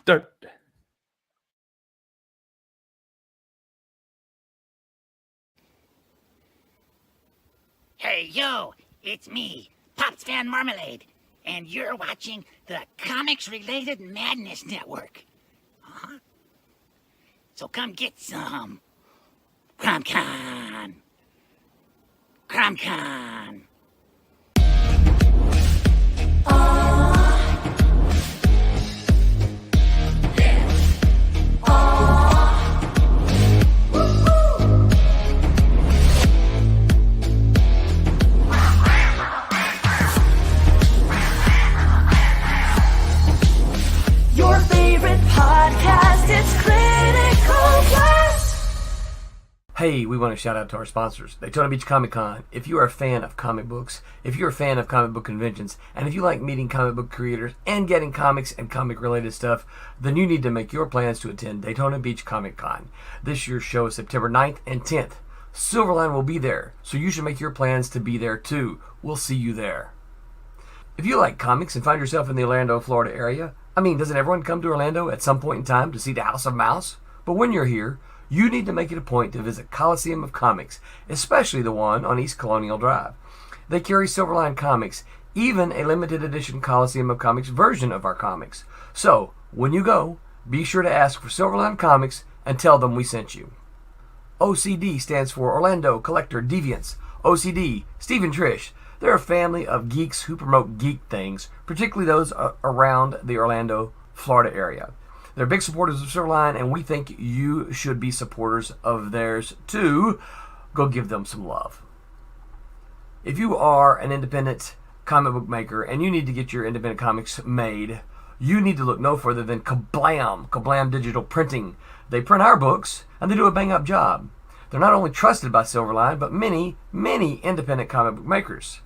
Start. Hey, yo, it's me, Pops Van Marmalade, and you're watching the Comics-Related Madness Network. Uh-huh. So come get some. CromCon. CromCon. Your favorite podcast, it's Critical Blast. Hey, we want to shout out to our sponsors, Daytona Beach Comic Con. If you are a fan of comic books, if you're a fan of comic book conventions, and if you like meeting comic book creators and getting comics and comic-related stuff, then you need to make your plans to attend Daytona Beach Comic Con. This year's show is September 9th and 10th. Silverline will be there, so you should make your plans to be there too. We'll see you there. If you like comics and find yourself in the Orlando, Florida area, doesn't everyone come to Orlando at some point in time to see the House of Mouse? But when you're here, you need to make it a point to visit Coliseum of Comics, especially the one on East Colonial Drive. They carry Silverline comics, even a limited edition Coliseum of Comics version of our comics. So, when you go, be sure to ask for Silverline Comics and tell them we sent you. OCD stands for Orlando Collector Deviants. OCD, Steve and Trish, they're a family of geeks who promote geek things, particularly those around the Orlando, Florida area. They're big supporters of Silverline, and we think you should be supporters of theirs too. Go give them some love. If you are an independent comic book maker and you need to get your independent comics made, you need to look no further than Kablam Digital Printing. They print our books, and they do a bang-up job. They're not only trusted by Silverline, but many, many independent comic book makers.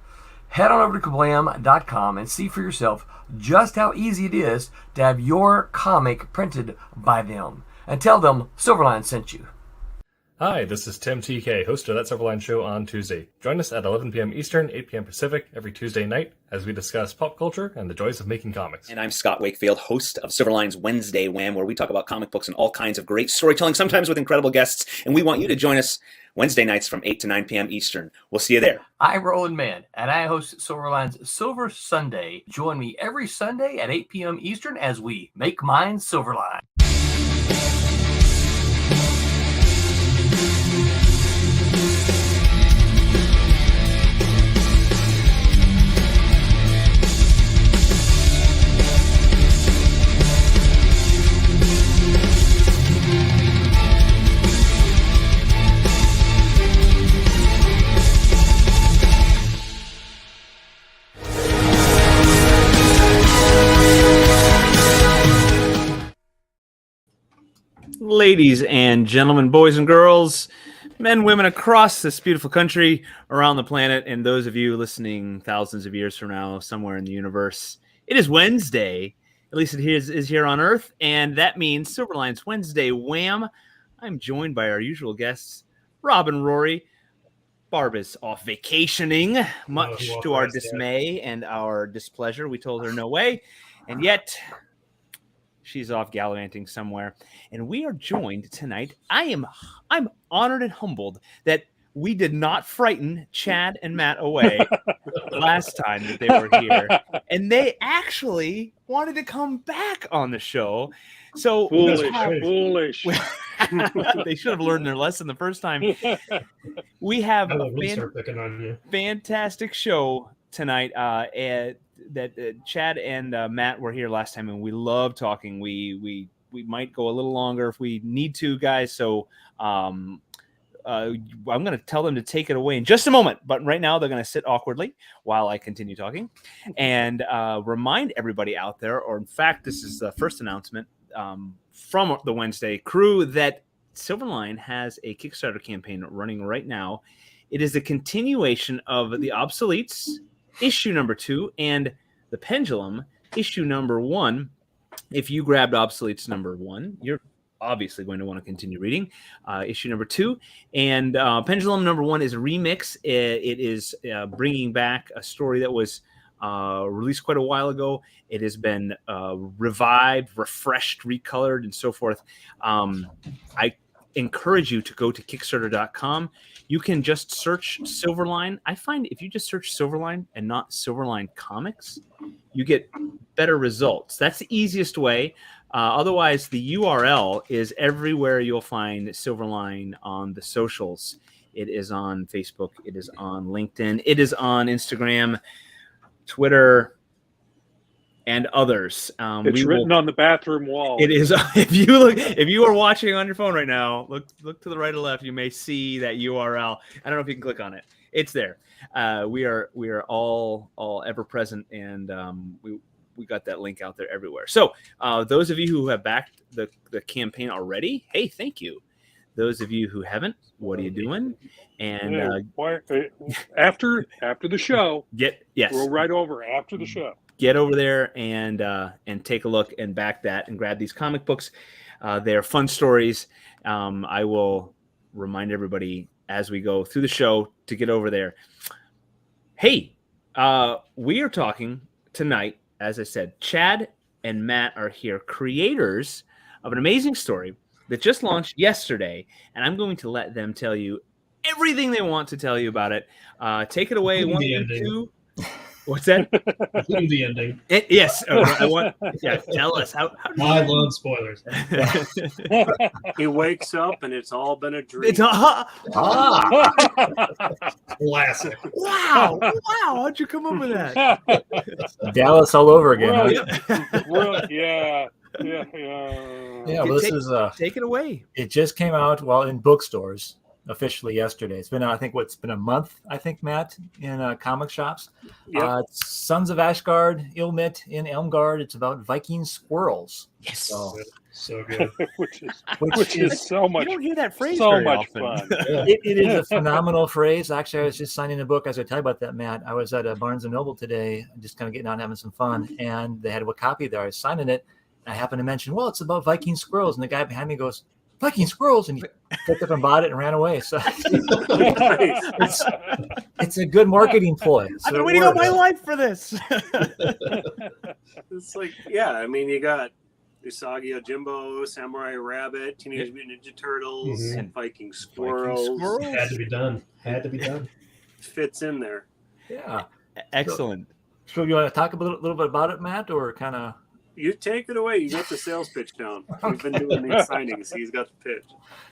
Head on over to kablam.com and see for yourself just how easy it is to have your comic printed by them. And tell them Silverline sent you. Hi, this is Tim TK, host of That Silverline Show on Tuesday. Join us at 11 p.m. Eastern, 8 p.m. Pacific every Tuesday night as we discuss pop culture and the joys of making comics. And I'm Scott Wakefield, host of Silverline's Wednesday Wham, where we talk about comic books and all kinds of great storytelling, sometimes with incredible guests. And we want you to join us Wednesday nights from 8 to 9 p.m. Eastern. We'll see you there. I'm Roland Mann, and I host Silverline's Silver Sunday. Join me every Sunday at 8 p.m. Eastern as we make mine Silverline. Ladies and gentlemen, boys and girls, men, women across this beautiful country, around the planet, and those of you listening thousands of years from now, somewhere in the universe, it is Wednesday. At least it is here on Earth, and that means Silverline's Wednesday Wham. I'm joined by our usual guests, Rob and Rory. Barb is off vacationing, much to our dismay and our displeasure. We told her no way, and yet she's off gallivanting somewhere. And we are joined tonight. I'm honored and humbled that we did not frighten Chad and Matt away last time that they were here. And they actually wanted to come back on the show. So foolish. They should have learned their lesson the first time. We have a fantastic show tonight. That Chad and Matt were here last time, and we love talking. We might go a little longer if we need to, guys. So I'm going to tell them to take it away in just a moment. But right now, they're going to sit awkwardly while I continue talking and remind everybody out there, or in fact, this is the first announcement from the Wednesday crew, that Silverline has a Kickstarter campaign running right now. It is a continuation of the Obsoletes issue number 2 and the Pendulum issue number 1. If you grabbed Obsoletes number 1, you're obviously going to want to continue reading issue number 2. And Pendulum number 1 is a remix. It is bringing back a story that was released quite a while ago. It has been revived, refreshed, recolored, and so forth. I encourage you to go to Kickstarter.com. You can just search Silverline. I find if you just search Silverline and not Silverline Comics, you get better results. That's the easiest way. Otherwise, the URL is everywhere you'll find Silverline on the socials. It is on Facebook. It is on LinkedIn. It is on Instagram, Twitter, and others. It's written on the bathroom wall. It is. If you are watching on your phone right now, look to the right or left. You may see that URL. I don't know if you can click on it. It's there. We are all ever present, and we got that link out there everywhere. So those of you who have backed the campaign already, hey, thank you. Those of you who haven't, what are you doing? And after the show, we'll right over after the show. Get over there and take a look and back that and grab these comic books. They're fun stories. I will remind everybody as we go through the show to get over there. Hey, we are talking tonight, as I said, Chad and Matt are here, creators of an amazing story that just launched yesterday, and I'm going to let them tell you everything they want to tell you about it. Take it away. One, two. What's that? Including the ending. Yes. Tell us. How I love spoilers. He wakes up and it's all been a dream. Classic. Wow. How'd you come up with that? Dallas all over again. Yeah. Well, this is take it away. It just came out in bookstores officially yesterday. It's been, I think, it's been a month, I think, Matt, in comic shops. Yep. It's Sons of Ashgard, Ilmit in Elmgard. It's about Viking squirrels. Yes. So good. which is so much. You don't hear that phrase so very much often. fun. It is a phenomenal phrase. Actually, I was just signing a book as I tell you about that, Matt. I was at a Barnes & Noble today, just kind of getting out and having some fun, and they had a copy there. I was signing it, and I happened to mention, well, it's about Viking squirrels, and the guy behind me goes, Viking squirrels, and he picked up and bought it and ran away. So it's a good marketing ploy. So I've been waiting all my life for this. It's like, you got Usagi Yojimbo, Samurai Rabbit, Teenage Mutant Ninja Turtles, and Viking squirrels. Had to be done. Fits in there. Yeah. Excellent. So you want to talk a little bit about it, Matt, or kind of? You take it away. You got the sales pitch down. We've been doing these signings. He's got the pitch.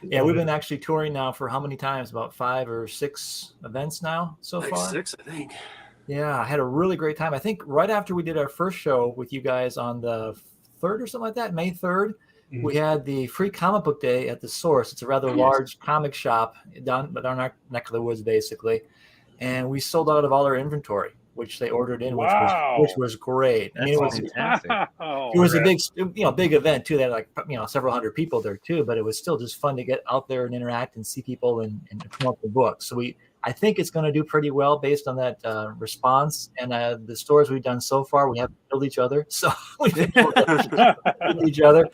Yeah, we've been actually touring now for how many times? About 5 or 6 events now so far? 6, I think. Yeah, I had a really great time. I think right after we did our first show with you guys on the 3rd or something like that, May 3rd, we had the free comic book day at the Source. It's a rather large comic shop down our neck of the woods, basically. And we sold out of all our inventory, which they ordered in, which was great. That's it was fantastic. It was a big event too. They had several hundred people there too, but it was still just fun to get out there and interact and see people and come up with books. So I think it's going to do pretty well based on that response. And the stores we've done so far, we haven't killed each other. So we've been able to kill each other.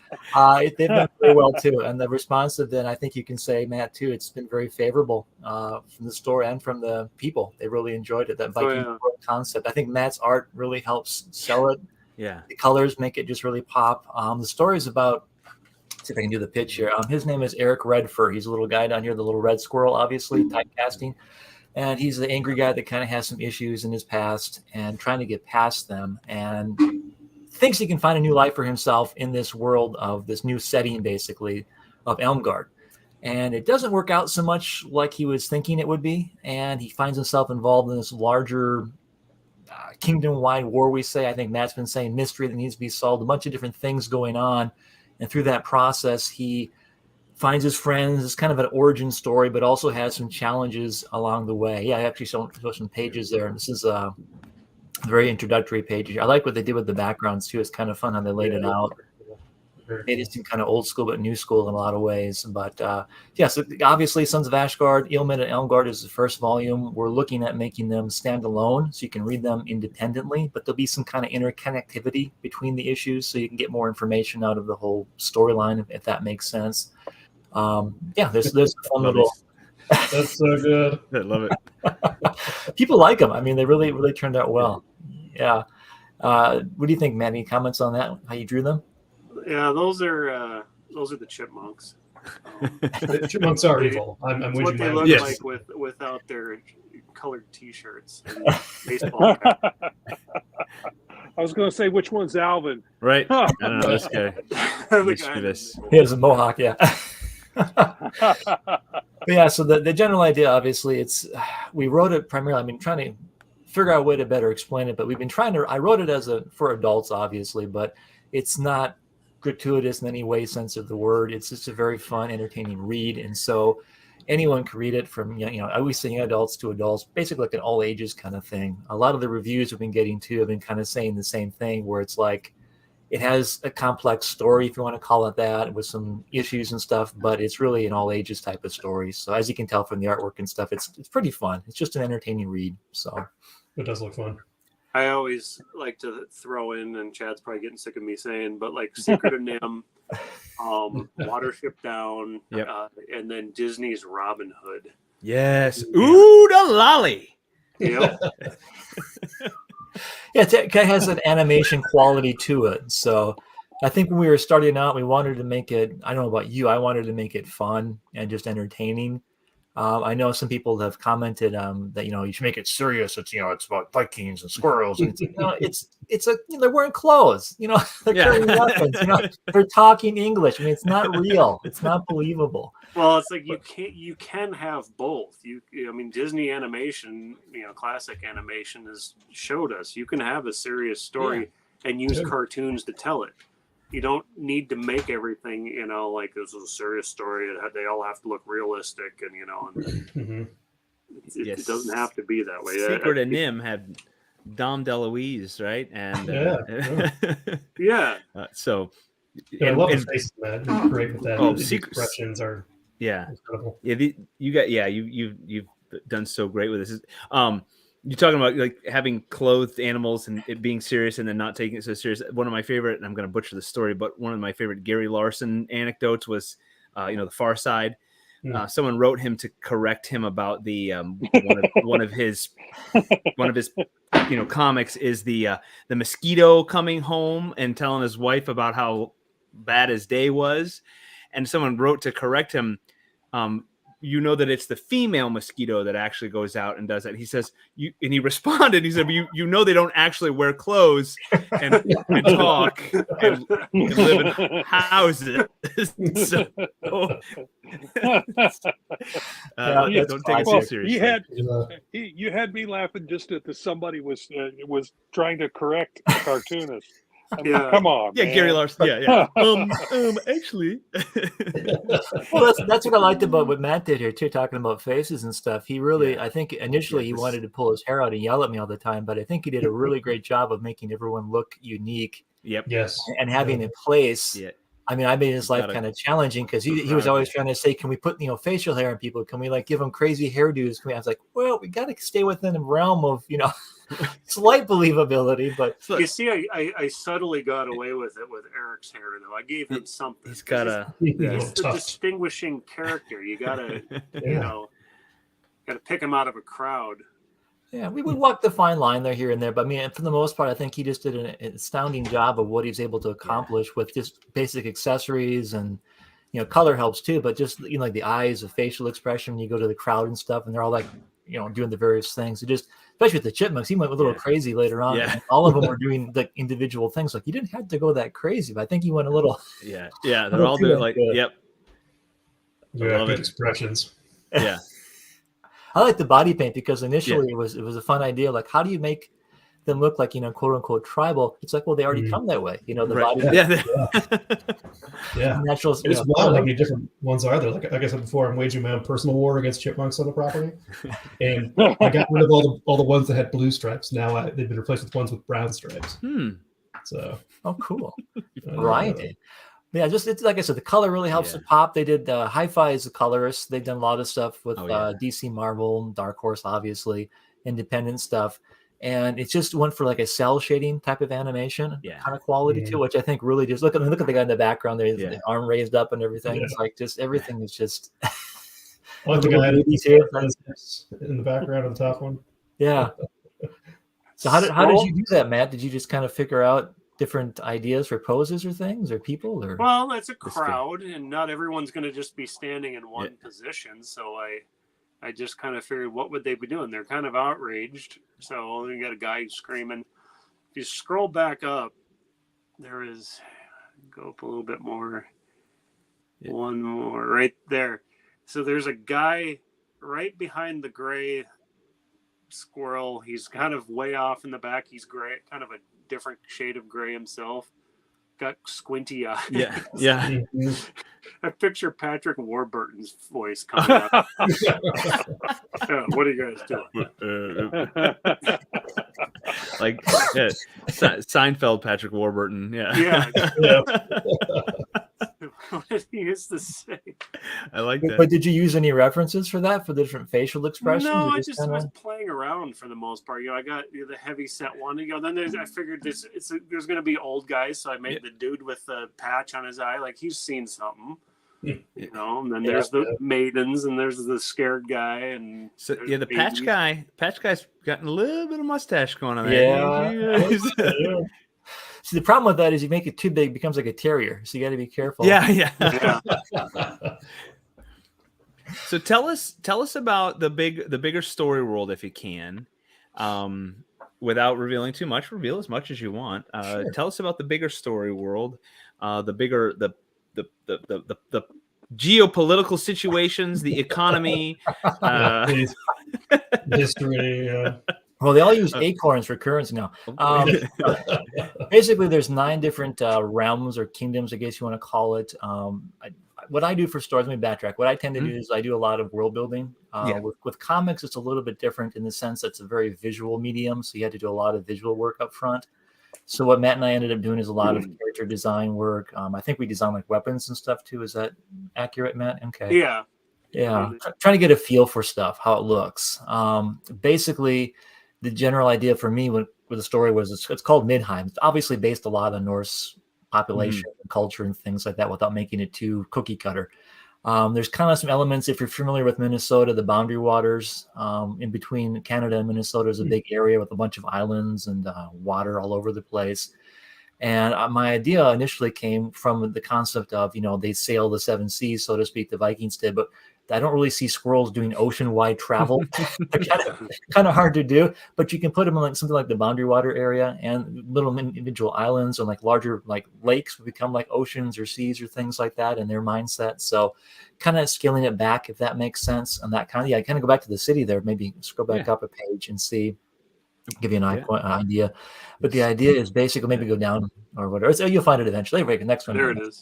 They've done very well too. And the response have been, I think you can say, Matt, too, it's been very favorable from the store and from the people. They really enjoyed it, that Viking concept. I think Matt's art really helps sell it. Yeah. The colors make it just really pop. The story is about, see if I can do the pitch here. His name is Eric Redfur. He's a little guy down here, the little red squirrel, obviously, typecasting. And he's the angry guy that kind of has some issues in his past and trying to get past them and thinks he can find a new life for himself in this world of this new setting, basically, of Elmgard. And it doesn't work out so much like he was thinking it would be. And he finds himself involved in this larger kingdom-wide war, we say. I think Matt's been saying mystery that needs to be solved, a bunch of different things going on. And through that process, he finds his friends. It's kind of an origin story, but also has some challenges along the way. Yeah, I actually show some pages there. This is a very introductory page. I like what they did with the backgrounds, too. It's kind of fun how they laid it out. Made it seem kind of old school, but new school in a lot of ways. But so obviously Sons of Ashgard, Ilmit and Elmgard is the first volume. We're looking at making them stand alone so you can read them independently, but there'll be some kind of interconnectivity between the issues so you can get more information out of the whole storyline, if that makes sense. There's a fun little... That's so good. I love it. People like them. I mean, they really, really turned out well. Yeah. What do you think, Matt? Any comments on that? How you drew them? Yeah, those are the chipmunks. The chipmunks are evil. I'm with what you, they Mike. look Yes. like without their colored T-shirts and baseball caps. I was going to say, which one's Alvin? Right? Huh. I don't know this guy. The Mischievous. He has a mohawk, yeah. But yeah, so the general idea, obviously, we wrote it primarily, I mean, trying to figure out a way to better explain it, but we've been I wrote it for adults, obviously, but it's not gratuitous in any way, sense of the word. It's just a very fun, entertaining read. And so anyone can read it from, I always say adults to adults, basically like an all ages kind of thing. A lot of the reviews we've been getting to have been kind of saying the same thing, where it's like, it has a complex story, if you want to call it that, with some issues and stuff, but it's really an all ages type of story. So as you can tell from the artwork and stuff, it's pretty fun. It's just an entertaining read. So It does look fun. I always like to throw in, and Chad's probably getting sick of me saying, but like Secret of Nim, Watership Down, Yep. And then Disney's Robin Hood. Yes. Ooh, the lolly. Yep. yeah, it kind of has an animation quality to it. So I think when we were starting out, we wanted to make it, I don't know about you, I wanted to make it fun and just entertaining. I know some people have commented that you should make it serious. It's it's about Vikings and squirrels. And it's they're wearing clothes. They're carrying weapons. They're talking English. I mean, it's not real. It's not believable. Well, it's like you can have both. I mean, Disney animation, classic animation has showed us you can have a serious story and use cartoons to tell it. You don't need to make everything, like this is a serious story. They all have to look realistic, and it doesn't have to be that way. Secret of Nim had Dom DeLuise, right? And yeah. So I love the faces, man. It's great with that. The expressions are incredible. Yeah, you've done so great with this. You're talking about like having clothed animals and it being serious and then not taking it so serious. One of my favorite, and I'm going to butcher the story, but one of my favorite Gary Larson anecdotes was, The Far Side. Someone wrote him to correct him about the one of his comics is the mosquito coming home and telling his wife about how bad his day was, and someone wrote to correct him. That it's the female mosquito that actually goes out and does that. He says, and he responded, he said, they don't actually wear clothes and talk and live in houses. So, don't take it too seriously. You had me laughing just at somebody was trying to correct a cartoonist. Come on, yeah, man. Gary Larson. Yeah. Actually, well, that's what I liked about what Matt did here too, talking about faces and stuff. He really, I think, initially he wanted to pull his hair out and yell at me all the time, but I think he did a really great job of making everyone look unique. Yep. Yes. And having a place. Yeah. I mean, I made his life kind of challenging because he was always trying to say, can we put, facial hair on people? Can we give them crazy hairdos? I was like, well, we got to stay within the realm of, slight believability. But you see, I subtly got away with it with Eric's hair, though. I gave him something. He's got he's the distinguishing character. You got to, got to pick him out of a crowd. Yeah, we would walk the fine line there here and there, but I mean, for the most part, I think he just did an astounding job of what he's able to accomplish with just basic accessories and, color helps too, but just, like the eyes, the facial expression, you go to the crowd and stuff and they're all like, doing the various things. It just, especially with the chipmunks, he went a little crazy later on. Yeah. And all of them were doing the individual things. Like you didn't have to go that crazy, but I think he went a little. Yeah. They're all doing yep. Yeah, good expressions. Yeah. I like the body paint because initially it was a fun idea. Like, how do you make them look like, quote unquote tribal? It's like, well, they already come that way. The body paint. Yeah. Natural. It's wild how many different ones are there. Like I said before, I'm waging my own personal war against chipmunks on the property, and I got rid of all the ones that had blue stripes. Now they've been replaced with ones with brown stripes. So. Oh, cool. Variety. Yeah, just it's like I said, the color really helps to pop. They did Hi-Fi is the colorist. They've done a lot of stuff with DC, Marvel, Dark Horse, obviously, independent stuff, and it's just went for like a cell shading type of animation, kind of quality too, which I think really just look at the guy in the background there, the arm raised up and everything. It's like just everything is just. I like the guy in the background on the top one. Yeah. So how did you do that, Matt? Did you just kind of figure out different ideas for poses or things or people? Or well, it's a crowd, and not everyone's going to just be standing in one position. So I just kind of figured, what would they be doing? They're kind of outraged. So you got a guy screaming. If you scroll back up, there is, go up a little bit more. Yeah. One more right there. So there's a guy right behind the gray squirrel. He's kind of way off in the back. He's gray, kind of a different shade of gray himself. Got squinty eyes. Yeah, yeah. I picture Patrick Warburton's voice coming out. What are you guys doing? Like Seinfeld, Patrick Warburton. Yeah. What did he used to say? I like that. But did you use any references for that, for the different facial expressions? No, I just was playing around for the most part. I got the heavy set one. Then I figured there's going to be old guys, so I made the dude with the patch on his eye, like he's seen something. And then there's the maidens, and there's the scared guy, and so the patch guy's gotten a little bit of mustache going on there. Yeah. See, the problem with that is you make it too big, it becomes like a terrier. So you got to be careful. Yeah. So tell us about the bigger story world, if you can, without revealing too much. Reveal as much as you want. Tell us about the bigger story world, the geopolitical situations, the economy, history. Well, they all use acorns for currency now. Basically, there's 9 different realms or kingdoms, I guess you want to call it. What I do for stories, let me backtrack. What I tend to do is I do a lot of world building. With comics, it's a little bit different in the sense that it's a very visual medium, so you had to do a lot of visual work up front. So what Matt and I ended up doing is a lot of character design work. I think we designed like weapons and stuff too. Is that accurate, Matt? Okay. Yeah. Trying to get a feel for stuff, how it looks. Basically, the general idea for me with the story was it's called Midheim. It's obviously based a lot on Norse population and culture and things like that without making it too cookie cutter. There's kind of some elements, if you're familiar with Minnesota, the boundary waters in between Canada and Minnesota is a big area with a bunch of islands and water all over the place. And my idea initially came from the concept of, they sail the 7 seas, so to speak, the Vikings did, but I don't really see squirrels doing ocean-wide travel. They're kind of hard to do, but you can put them in like something like the boundary water area, and little individual islands or like larger like lakes will become like oceans or seas or things like that in their mindset. So kind of scaling it back, if that makes sense. And that kind of go back to the city there, maybe scroll back up a page and see. Give you an idea, but the idea is basically maybe go down or whatever. So you'll find it eventually. Right, the next one. There it is.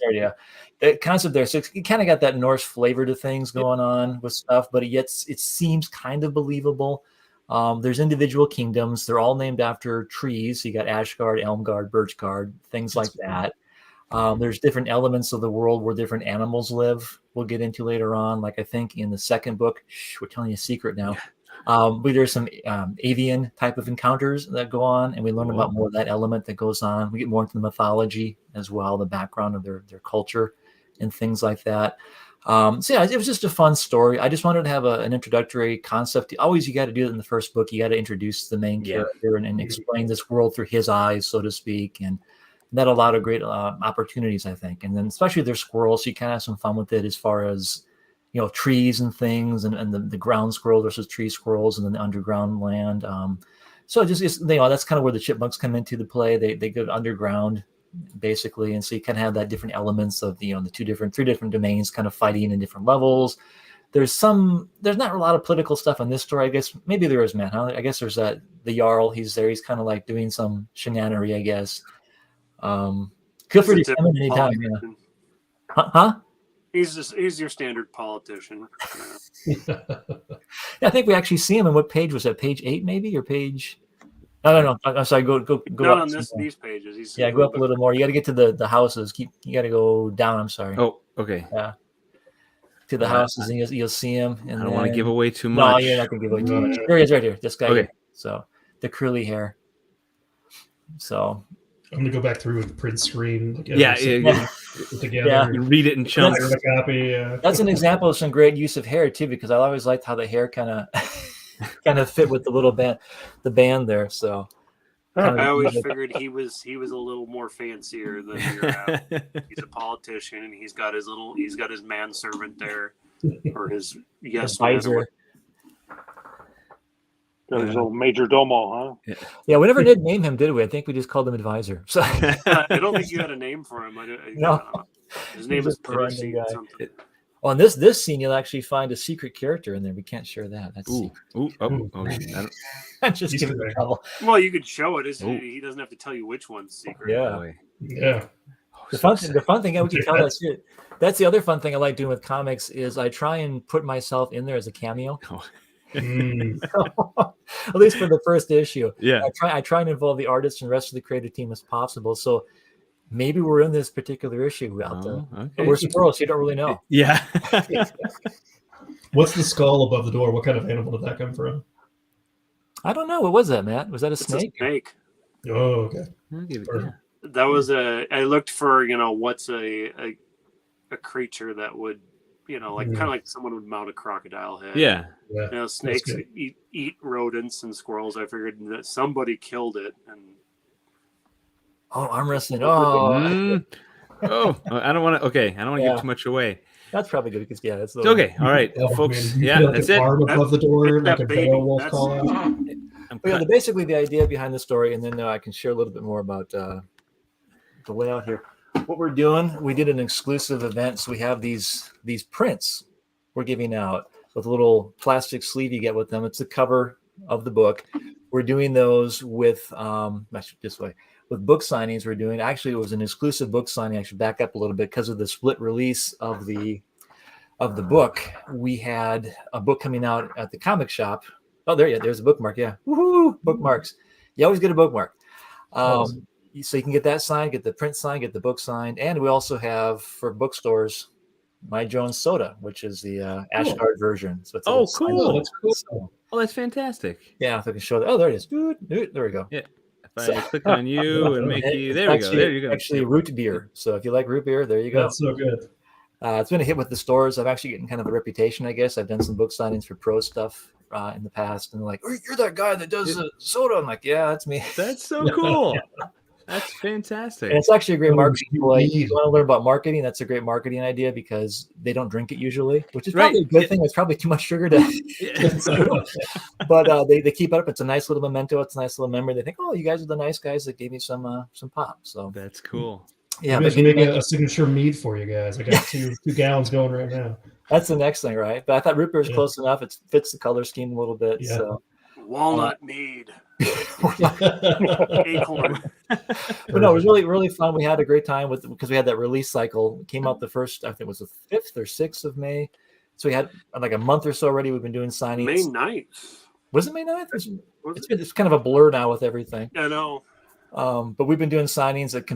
The concept there. So you kind of got that Norse flavor to things going on with stuff, but it seems kind of believable. There's individual kingdoms. They're all named after trees. So you got Ashgard, Elmgard, Birchgard, things like that. There's different elements of the world where different animals live. We'll get into later on. Like I think in the second book, we're telling you a secret now. But there's some avian type of encounters that go on, and we learn about more of that element that goes on. We get more into the mythology as well, the background of their culture and things like that. It was just a fun story. I just wanted to have an introductory concept. Always, you got to do it in the first book. You got to introduce the main character and explain this world through his eyes, so to speak. And that a lot of great opportunities, I think. And then especially their squirrels, so you kind of have some fun with it as far as trees and things, and the ground squirrel versus tree squirrels, and then the underground land. So that's kind of where the chipmunks come into the play. They go underground basically, and so you kind of have that different elements of the 3 different domains kind of fighting in different levels. There's not a lot of political stuff in this story, I guess. Maybe there is, man. Huh? I guess there's the Jarl. He's there. He's kind of like doing some shenanery, I guess. Feel free to come in anytime. Huh? He's your standard politician. I think we actually see him in what page was that? Page 8 maybe, or page? No. I'm sorry. Go. Not on these pages. Go up a little more. You got to get to the houses. You got to go down. I'm sorry. Oh, okay. Yeah. To the houses, and you'll see him. And I don't want to give away too much. No, you're not going to give away too much. There he is, right here. This guy. Okay. Here. So the curly hair. So. I'm gonna go back through with the print screen. Together. You read it in chunks. That's an example of some great use of hair too, because I always liked how the hair kind of fit with the little band, there. So I always figured he was a little more fancier than your average. He's a politician, and he's got his manservant there, or his advisor. Got his old major domo, huh? Yeah, we never did name him, did we? I think we just called him advisor. So I don't think you had a name for him. No. His name is Percy or something. Well, in this scene, you'll actually find a secret character in there. We can't share that. That's secret. I'm just giving you trouble. Well, you could show it. He doesn't have to tell you which one's secret. Yeah. The fun thing, we can tell that's it. That's the other fun thing I like doing with comics is I try and put myself in there as a cameo. At least for the first issue. Yeah. I try and involve the artists and the rest of the creative team as possible. So maybe we're in this particular issue out there. Okay. But we're squirrels, you don't really know. Yeah. What's the skull above the door? What kind of animal did that come from? I don't know. What was that, Matt? Was that a snake? A snake. Oh, okay. That was I looked for, what's a creature that would, kind of like someone would mount a crocodile head. Yeah. Snakes eat rodents and squirrels. I figured that somebody killed it. And arm wrestling. I don't want to. Okay, I don't want to give too much away. That's probably good because it's okay. All right, folks. That's it. Arm above the door, like a Beowulf call out. Basically, the idea behind the story, and then I can share a little bit more about the layout here. What we're doing, we did an exclusive event, so we have these prints we're giving out with a little plastic sleeve you get with them. It's the cover of the book. We're doing those with with book signings. We're doing, actually, it was an exclusive book signing. I should back up a little bit because of the split release of the book. We had a book coming out at the comic shop. Oh, there's a bookmark. Yeah, woohoo, bookmarks. You always get a bookmark. So you can get that signed, get the print signed, get the book signed, and we also have for bookstores My Jones Soda, which is the Ashgard version. So it's cool. That's cool. So, that's fantastic. Yeah, if I can show that. Oh, there it is. There we go. Yeah. If I click on you and make you, there we go. There you go. Actually, root beer. So if you like root beer, there you go. That's so good. It's been a hit with the stores. I've actually getting kind of a reputation, I guess. I've done some book signings for pro stuff in the past, and they're like, "Oh, you're that guy that does the soda." I'm like, "Yeah, that's me." That's so cool. That's fantastic. And it's actually a great marketing. Like, you want to learn about marketing? That's a great marketing idea because they don't drink it usually, which is probably a good thing. It's probably too much sugar to. But they keep it up. It's a nice little memento. It's a nice little memory. They think, "Oh, you guys are the nice guys that gave me some pop." So that's cool. Yeah, I'm making a signature mead for you guys. I got two gallons going right now. That's the next thing, right? But I thought root beer is close enough. It fits the color scheme a little bit. Yeah. So walnut mead. Acorn. But no, it was really, really fun. We had a great time because we had that release cycle. It came out the first, I think it was the 5th or 6th of May. So we had like a month or so already. We've been doing signings. May 9th. Was it May 9th? It's kind of a blur now with everything. I know. But we've been doing signings at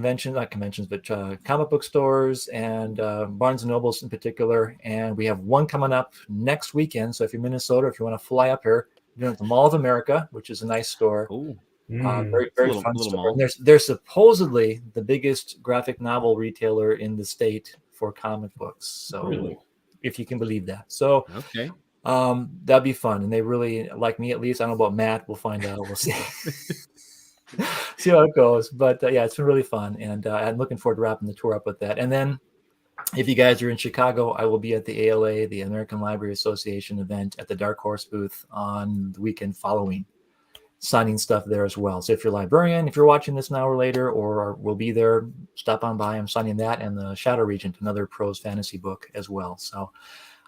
comic book stores and Barnes and Nobles in particular. And we have one coming up next weekend. So if you're in Minnesota, if you want to fly up here, we're doing it at the Mall of America, which is a nice store. Very, very fun store. And they're supposedly the biggest graphic novel retailer in the state for comic books. So if you can believe that. So that'd be fun. And they really like me, at least. I don't know about Matt. We'll find out. We'll see. See how it goes. But yeah, it's been really fun. And I'm looking forward to wrapping the tour up with that. And then if you guys are in Chicago, I will be at the ALA, the American Library Association event at the Dark Horse booth on the weekend following, signing stuff there as well. So if you're a librarian, if you're watching this now or later, or will be there, stop on by. I'm signing that and the Shadow Regent, another prose fantasy book as well. So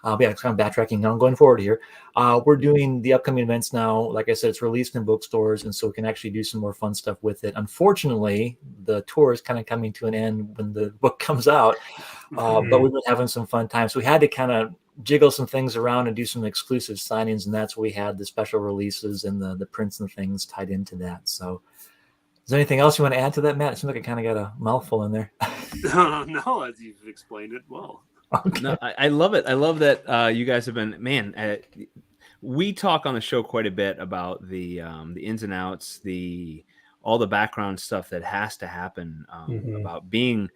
it's kind of backtracking now. I'm going forward here. We're doing the upcoming events now. Like I said, it's released in bookstores, and so we can actually do some more fun stuff with it. Unfortunately, the tour is kind of coming to an end when the book comes out, but we've been having some fun times. So we had to kind of jiggle some things around and do some exclusive signings, and that's where we had the special releases and the prints and things tied into that. So is there anything else you want to add to that, Matt? It seems like I kind of got a mouthful in there. No, as you've explained it well. Okay. No, I love it. I love that you guys have been, we talk on the show quite a bit about the ins and outs, all the background stuff that has to happen about being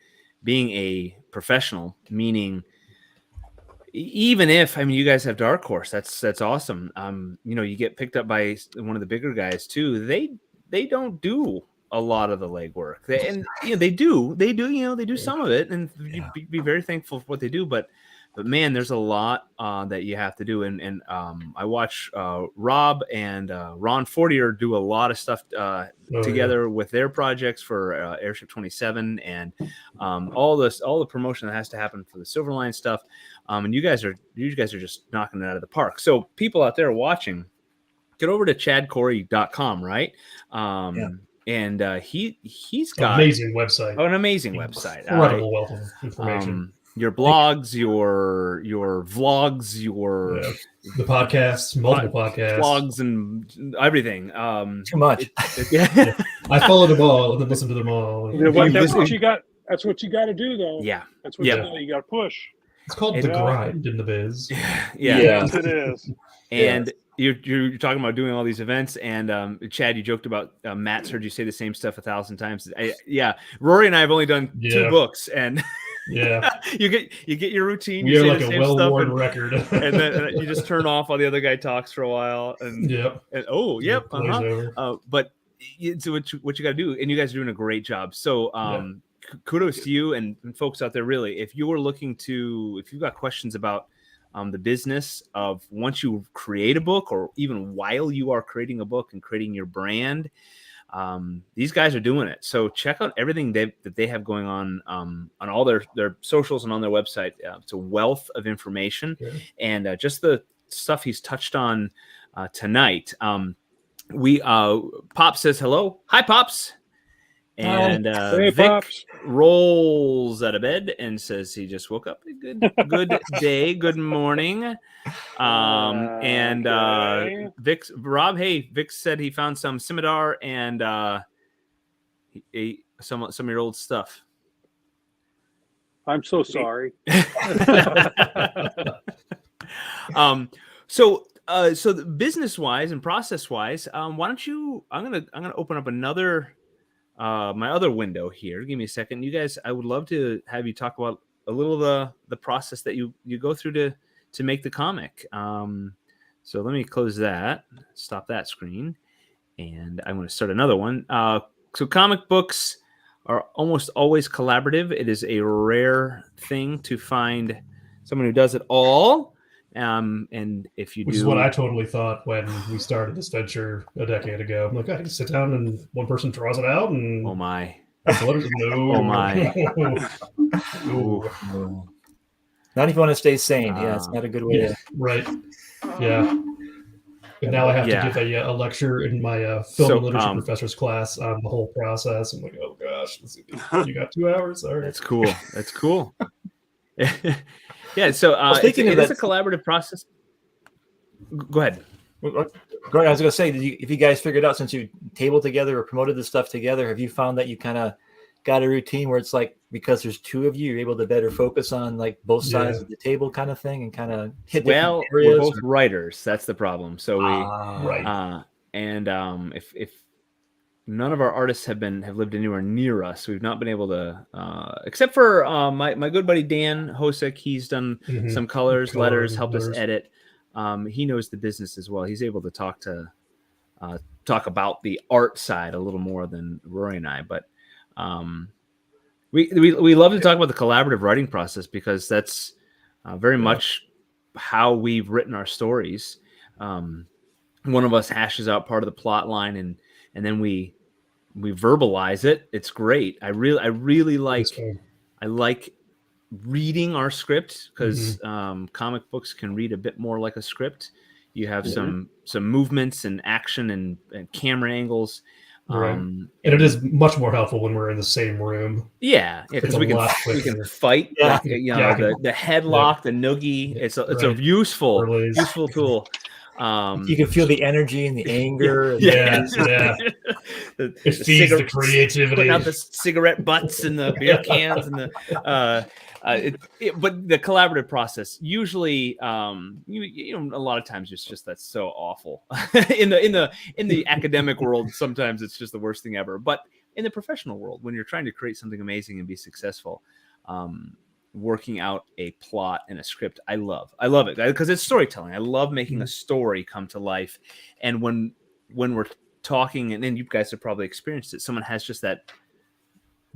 a professional, meaning even if, you guys have Dark Horse, that's awesome. You get picked up by one of the bigger guys too. They they don't do a lot of the legwork. They do some of it, and be very thankful for what they do. But man, there's a lot that you have to do. And I watch Rob and Ron Fortier do a lot of stuff together with their projects for Airship 27 and all the promotion that has to happen for the Silverline stuff. And you guys are just knocking it out of the park. So people out there watching, get over to chadcorrie.com, right? And he's got an amazing website. An amazing website. Incredible wealth of information. Your blogs, your vlogs, the podcasts, multiple podcasts, vlogs, and everything. Too much. I followed them all and then listened to them all. That's what you got. That's what you got to do, though. Yeah, that's what you got to push. It's called the grind in the biz. Yes, it is. And you're talking about doing all these events, and Chad, you joked about Matt's heard you say the same stuff 1,000 times. Rory and I have only done 2 books, and you get your routine. You have like a well-worn record, and then you just turn off while the other guy talks for a while, and but so what you got to do, and you guys are doing a great job. So kudos to you and folks out there. Really, if you've got questions about the business of once you create a book, or even while you are creating a book and creating your brand, these guys are doing it. So check out everything that they have going on all their socials and on their website. It's a wealth of information, and just the stuff he's touched on tonight. Pop says hello. Hi, Pops. And hey, Vic Pops rolls out of bed and says he just woke up. Good day, good morning. Vic said he found some Scimitar and some of your old stuff. I'm so sorry. So the business wise and process wise, why don't you? I'm gonna open up another. My other window here. Give me a second. You guys, I would love to have you talk about a little of the process that you go through to make the comic. So let me close that, stop that screen, and I'm going to start another one. So comic books are almost always collaborative. It is a rare thing to find someone who does it all. And if you Which is what I totally thought when we started this venture a decade ago. I'm like, I can sit down and one person draws it out, and oh my, no, oh my, no. Not if you want to stay sane. It's not a good way to. Right. Yeah. And now I have to give a lecture in my film and literature professor's class on the whole process. I'm like, oh gosh, you got 2 hours. All right. That's cool. That's cool. Yeah, so it is a collaborative process. Go ahead. I was going to say, if you guys figured out, since you tabled together or promoted this stuff together, have you found that you kind of got a routine where it's like, because there's 2 of you, you're able to better focus on like both sides of the table kind of thing and kind of hit different areas? We're both writers. That's the problem. So if none of our artists have lived anywhere near us. We've not been able to, except for my good buddy Dan Hosek. He's done some colors, letters, helped us edit. He knows the business as well. He's able to talk about the art side a little more than Rory and I. But we love to talk about the collaborative writing process, because that's very much how we've written our stories. One of us hashes out part of the plot line, and then we verbalize it. It's great. I really like reading our script, because comic books can read a bit more like a script. You have some movements and action and camera angles. And it is much more helpful when we're in the same room. Because we can fight. The headlock, the noogie. It's a useful tool. You can feel the energy and the anger. It feeds the creativity. Putting out the cigarette butts and the beer cans and but the collaborative process usually, a lot of times it's just that's so awful. in the academic world, sometimes it's just the worst thing ever. But in the professional world, when you're trying to create something amazing and be successful, working out a plot and a script, I love it because it's storytelling. I love making a story come to life, and when we're talking, and then you guys have probably experienced it. Someone has just that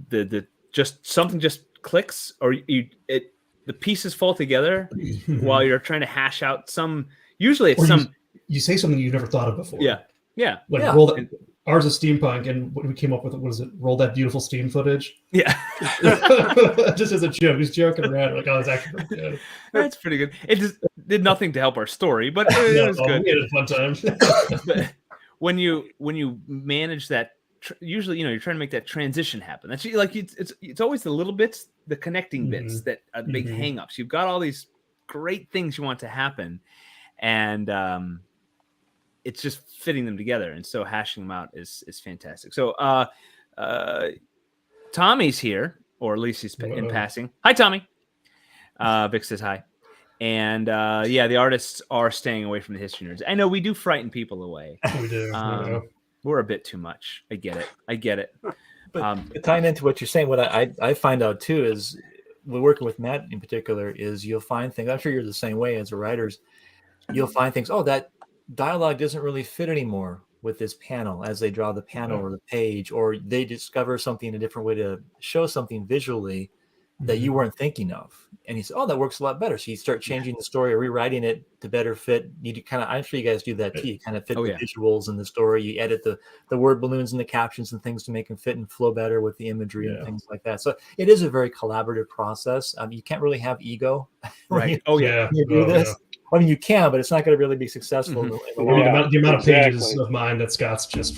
the just something just clicks, or the pieces fall together while you're trying to hash out some. Usually, it's you say something you've never thought of before. Yeah. Like yeah. roll that. Ours is steampunk, and what we came up with was it roll that beautiful steam footage. Yeah. Just as a joke, he's joking around. Like, oh, it's actually pretty good. That's pretty good. It just did nothing to help our story, but it was good. We had a fun time. But when you manage that, usually you're trying to make that transition happen. That's like it's always the little bits, the connecting bits that are the big hang-ups. You've got all these great things you want to happen, and it's just fitting them together, and so hashing them out is fantastic. So Tommy's here, or at least he's in passing. Hi, Tommy. Vic says hi. And the artists are staying away from the history nerds. I know we do frighten people away. We do. We're a bit too much. I get it. But tying into what you're saying, what I find out too is, we're working with Matt in particular, is you'll find things, I'm sure you're the same way as the writers, you'll find things, oh, that dialogue doesn't really fit anymore with this panel as they draw the panel or the page, or they discover something, a different way to show something visually that you weren't thinking of. And he said, oh, that works a lot better. So you start changing the story or rewriting it to better fit. You do kind of, I'm sure you guys do that too. You kind of fit the visuals in the story. You edit the word balloons and the captions and things to make them fit and flow better with the imagery and things like that. So it is a very collaborative process. You can't really have ego. Right. You do this. I mean, you can, but it's not going to really be successful. The amount of pages of mine that Scott's just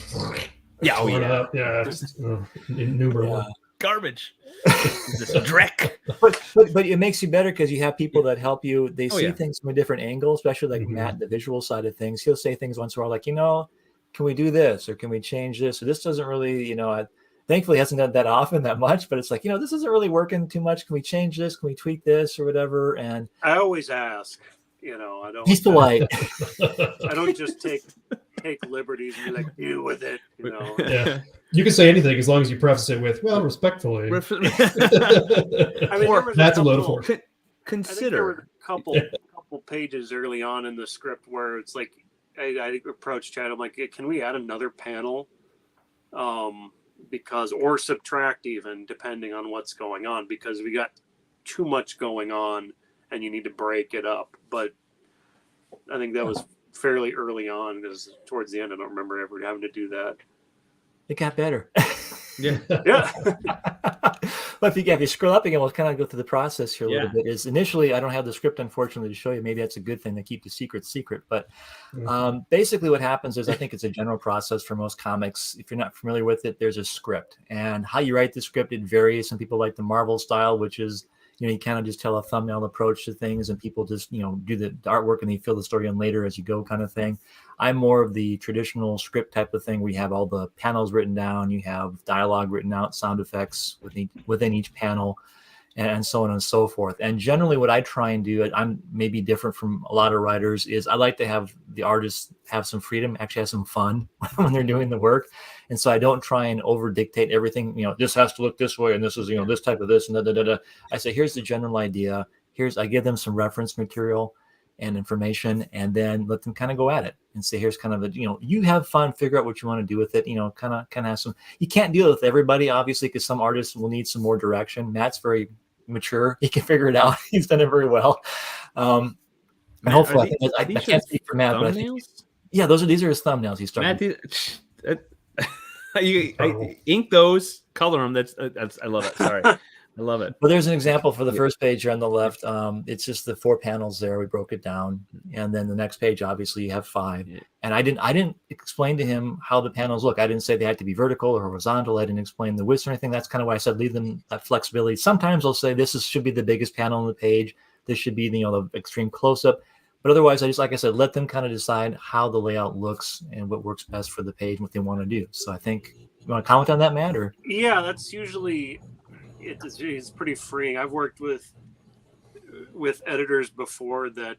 innumerable. Garbage. This dreck. But it makes you better because you have people that help you. They see things from a different angle, especially like Matt, the visual side of things. He'll say things once in a while like, can we do this, or can we change this? Or this doesn't really, thankfully hasn't done that often that much, but it's like, this isn't really working too much. Can we change this? Can we tweak this or whatever? And I always ask, I don't. He's polite. I don't just take liberties and be like, deal with it. Yeah. You can say anything as long as you preface it with, well, respectfully. I mean, that's a load of force. Consider. I think there were a couple pages early on in the script where it's like, I approached Chad. I'm like, can we add another panel? Or subtract even, depending on what's going on, because we got too much going on and you need to break it up. But I think that was fairly early on, because towards the end, I don't remember ever having to do that. It got better. Yeah. But if you scroll up again, we'll kind of go through the process here a little bit. Is initially, I don't have the script, unfortunately, to show you. Maybe that's a good thing to keep the secret. But basically what happens is, I think it's a general process for most comics. If you're not familiar with it, there's a script. And how you write the script, it varies. Some people like the Marvel style, which is, you kind of just tell a thumbnail approach to things, and people just, do the artwork and they fill the story in later as you go kind of thing. I'm more of the traditional script type of thing where you have all the panels written down, you have dialogue written out, sound effects within each panel, and so on and so forth. And generally what I try and do, I'm maybe different from a lot of writers, is I like to have the artists have some freedom, actually have some fun when they're doing the work. And so I don't try and over dictate everything, this has to look this way, and this is, this type of this, and da. I say, here's the general idea. I give them some reference material and information, and then let them kind of go at it and say, here's kind of you have fun, figure out what you want to do with it, kind of have some, you can't deal with everybody, obviously, because some artists will need some more direction. Matt's very mature. He can figure it out. He's done it very well. And hopefully, I can't speak for Matt, but I think, these are his thumbnails. He's starting. I ink those, color them. That's I love it. Sorry, I love it. Well, there's an example for the first page here on the left. It's just the 4 panels there. We broke it down, and then the next page, obviously, you have 5. Yeah. And I didn't explain to him how the panels look. I didn't say they had to be vertical or horizontal. I didn't explain the width or anything. That's kind of why I said leave them that flexibility. Sometimes I'll say should be the biggest panel on the page. This should be the extreme close up. But otherwise, I just, like I said, let them kind of decide how the layout looks and what works best for the page and what they want to do. So I think, you want to comment on that, Matt? Or? Yeah, that's usually, it's pretty freeing. I've worked with editors before that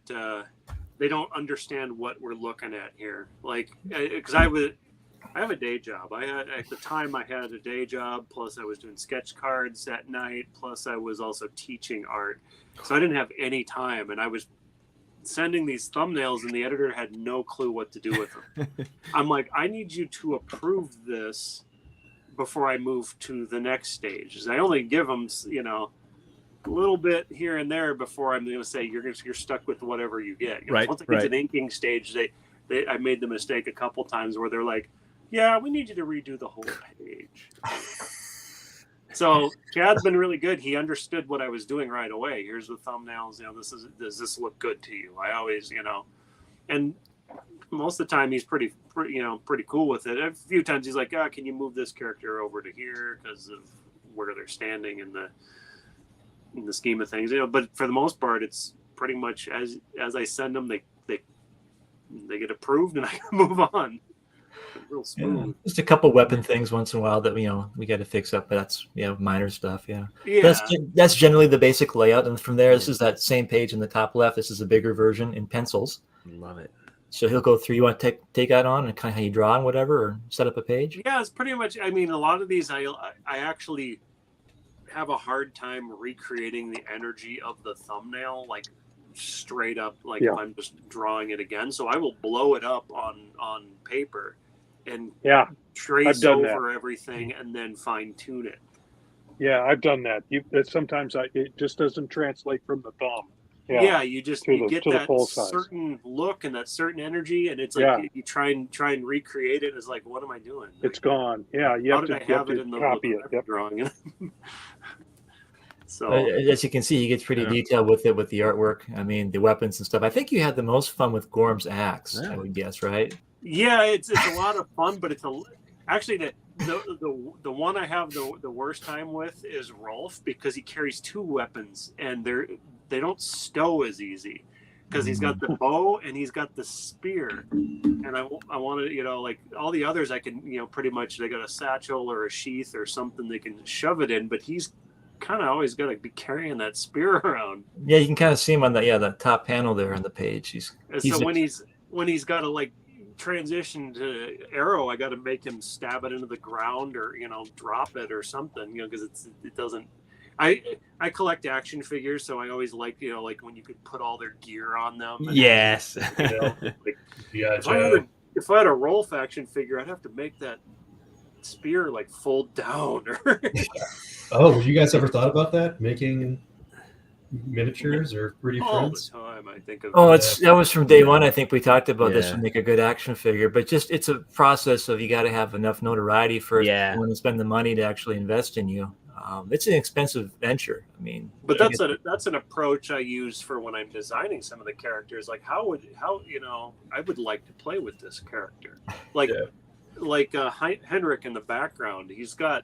they don't understand what we're looking at here. Like, because I have a day job. At the time I had a day job, plus I was doing sketch cards at night, plus I was also teaching art. So I didn't have any time, and I was sending these thumbnails, and the editor had no clue what to do with them. I'm like, I need you to approve this before I move to the next stage. I only give them, you know, a little bit here and there before I'm going to say you're stuck with whatever you get. You know, Right. Once it gets an inking stage, I made the mistake a couple times where they're like, yeah, we need you to redo the whole page. So Chad's been really good. He understood what I was doing right away. Here's the thumbnails. You know, does this look good to you? I always, you know, and most of the time he's pretty cool with it. A few times he's like, can you move this character over to here because of where they're standing in the scheme of things, you know. But for the most part, it's pretty much as I send them, they get approved, and I can move on. Real smooth. Yeah. Just a couple weapon things once in a while that we got to fix up, but that's minor stuff. Yeah. That's generally the basic layout, and from there, this is that same page in the top left. This is a bigger version in pencils. Love it. So he'll go through. You want to take that on and kind of how you draw and whatever, or set up a page. Yeah, it's pretty much. I mean, a lot of these, I actually have a hard time recreating the energy of the thumbnail, like straight up, like if I'm just drawing it again. So I will blow it up on paper and trace over everything and then fine tune it. Yeah, I've done that. Sometimes it just doesn't translate from the thumb. Yeah, you get that certain look and that certain energy, and it's like you try and recreate it. It's like, what am I doing? It's gone. Yeah, you have to have it in the copy it. Drawing. So as you can see, he gets pretty detailed with it, with the artwork. I mean, the weapons and stuff. I think you had the most fun with Gorm's axe. I would guess, right? Yeah, it's a lot of fun, but it's actually the one I have the worst time with is Rolf, because he carries two weapons and they don't stow as easy, because he's got the bow and he's got the spear, and I want to, you know, like all the others I can, you know, pretty much they got a satchel or a sheath or something they can shove it in, but he's kind of always got to be carrying that spear around. Yeah, you can kind of see him on the top panel there on the page. When he's got to like transition to arrow, I got to make him stab it into the ground or, you know, drop it or something, you know, because it doesn't. I collect action figures, so I always like, you know, like when you could put all their gear on them. Yes. You know, like, if I had a Rolf action figure, I'd have to make that spear like fold down. Oh, you guys ever thought about that? Making miniatures or 3D prints? All the time, I think of. That was from day one. I think we talked about this to make a good action figure, but it's a process of you got to have enough notoriety first. Yeah. Want to spend the money to actually invest in you. It's an expensive venture. I mean, but that's an approach I use for when I'm designing some of the characters. Like how you know, I would like to play with this character. Like Henrik in the background, he's got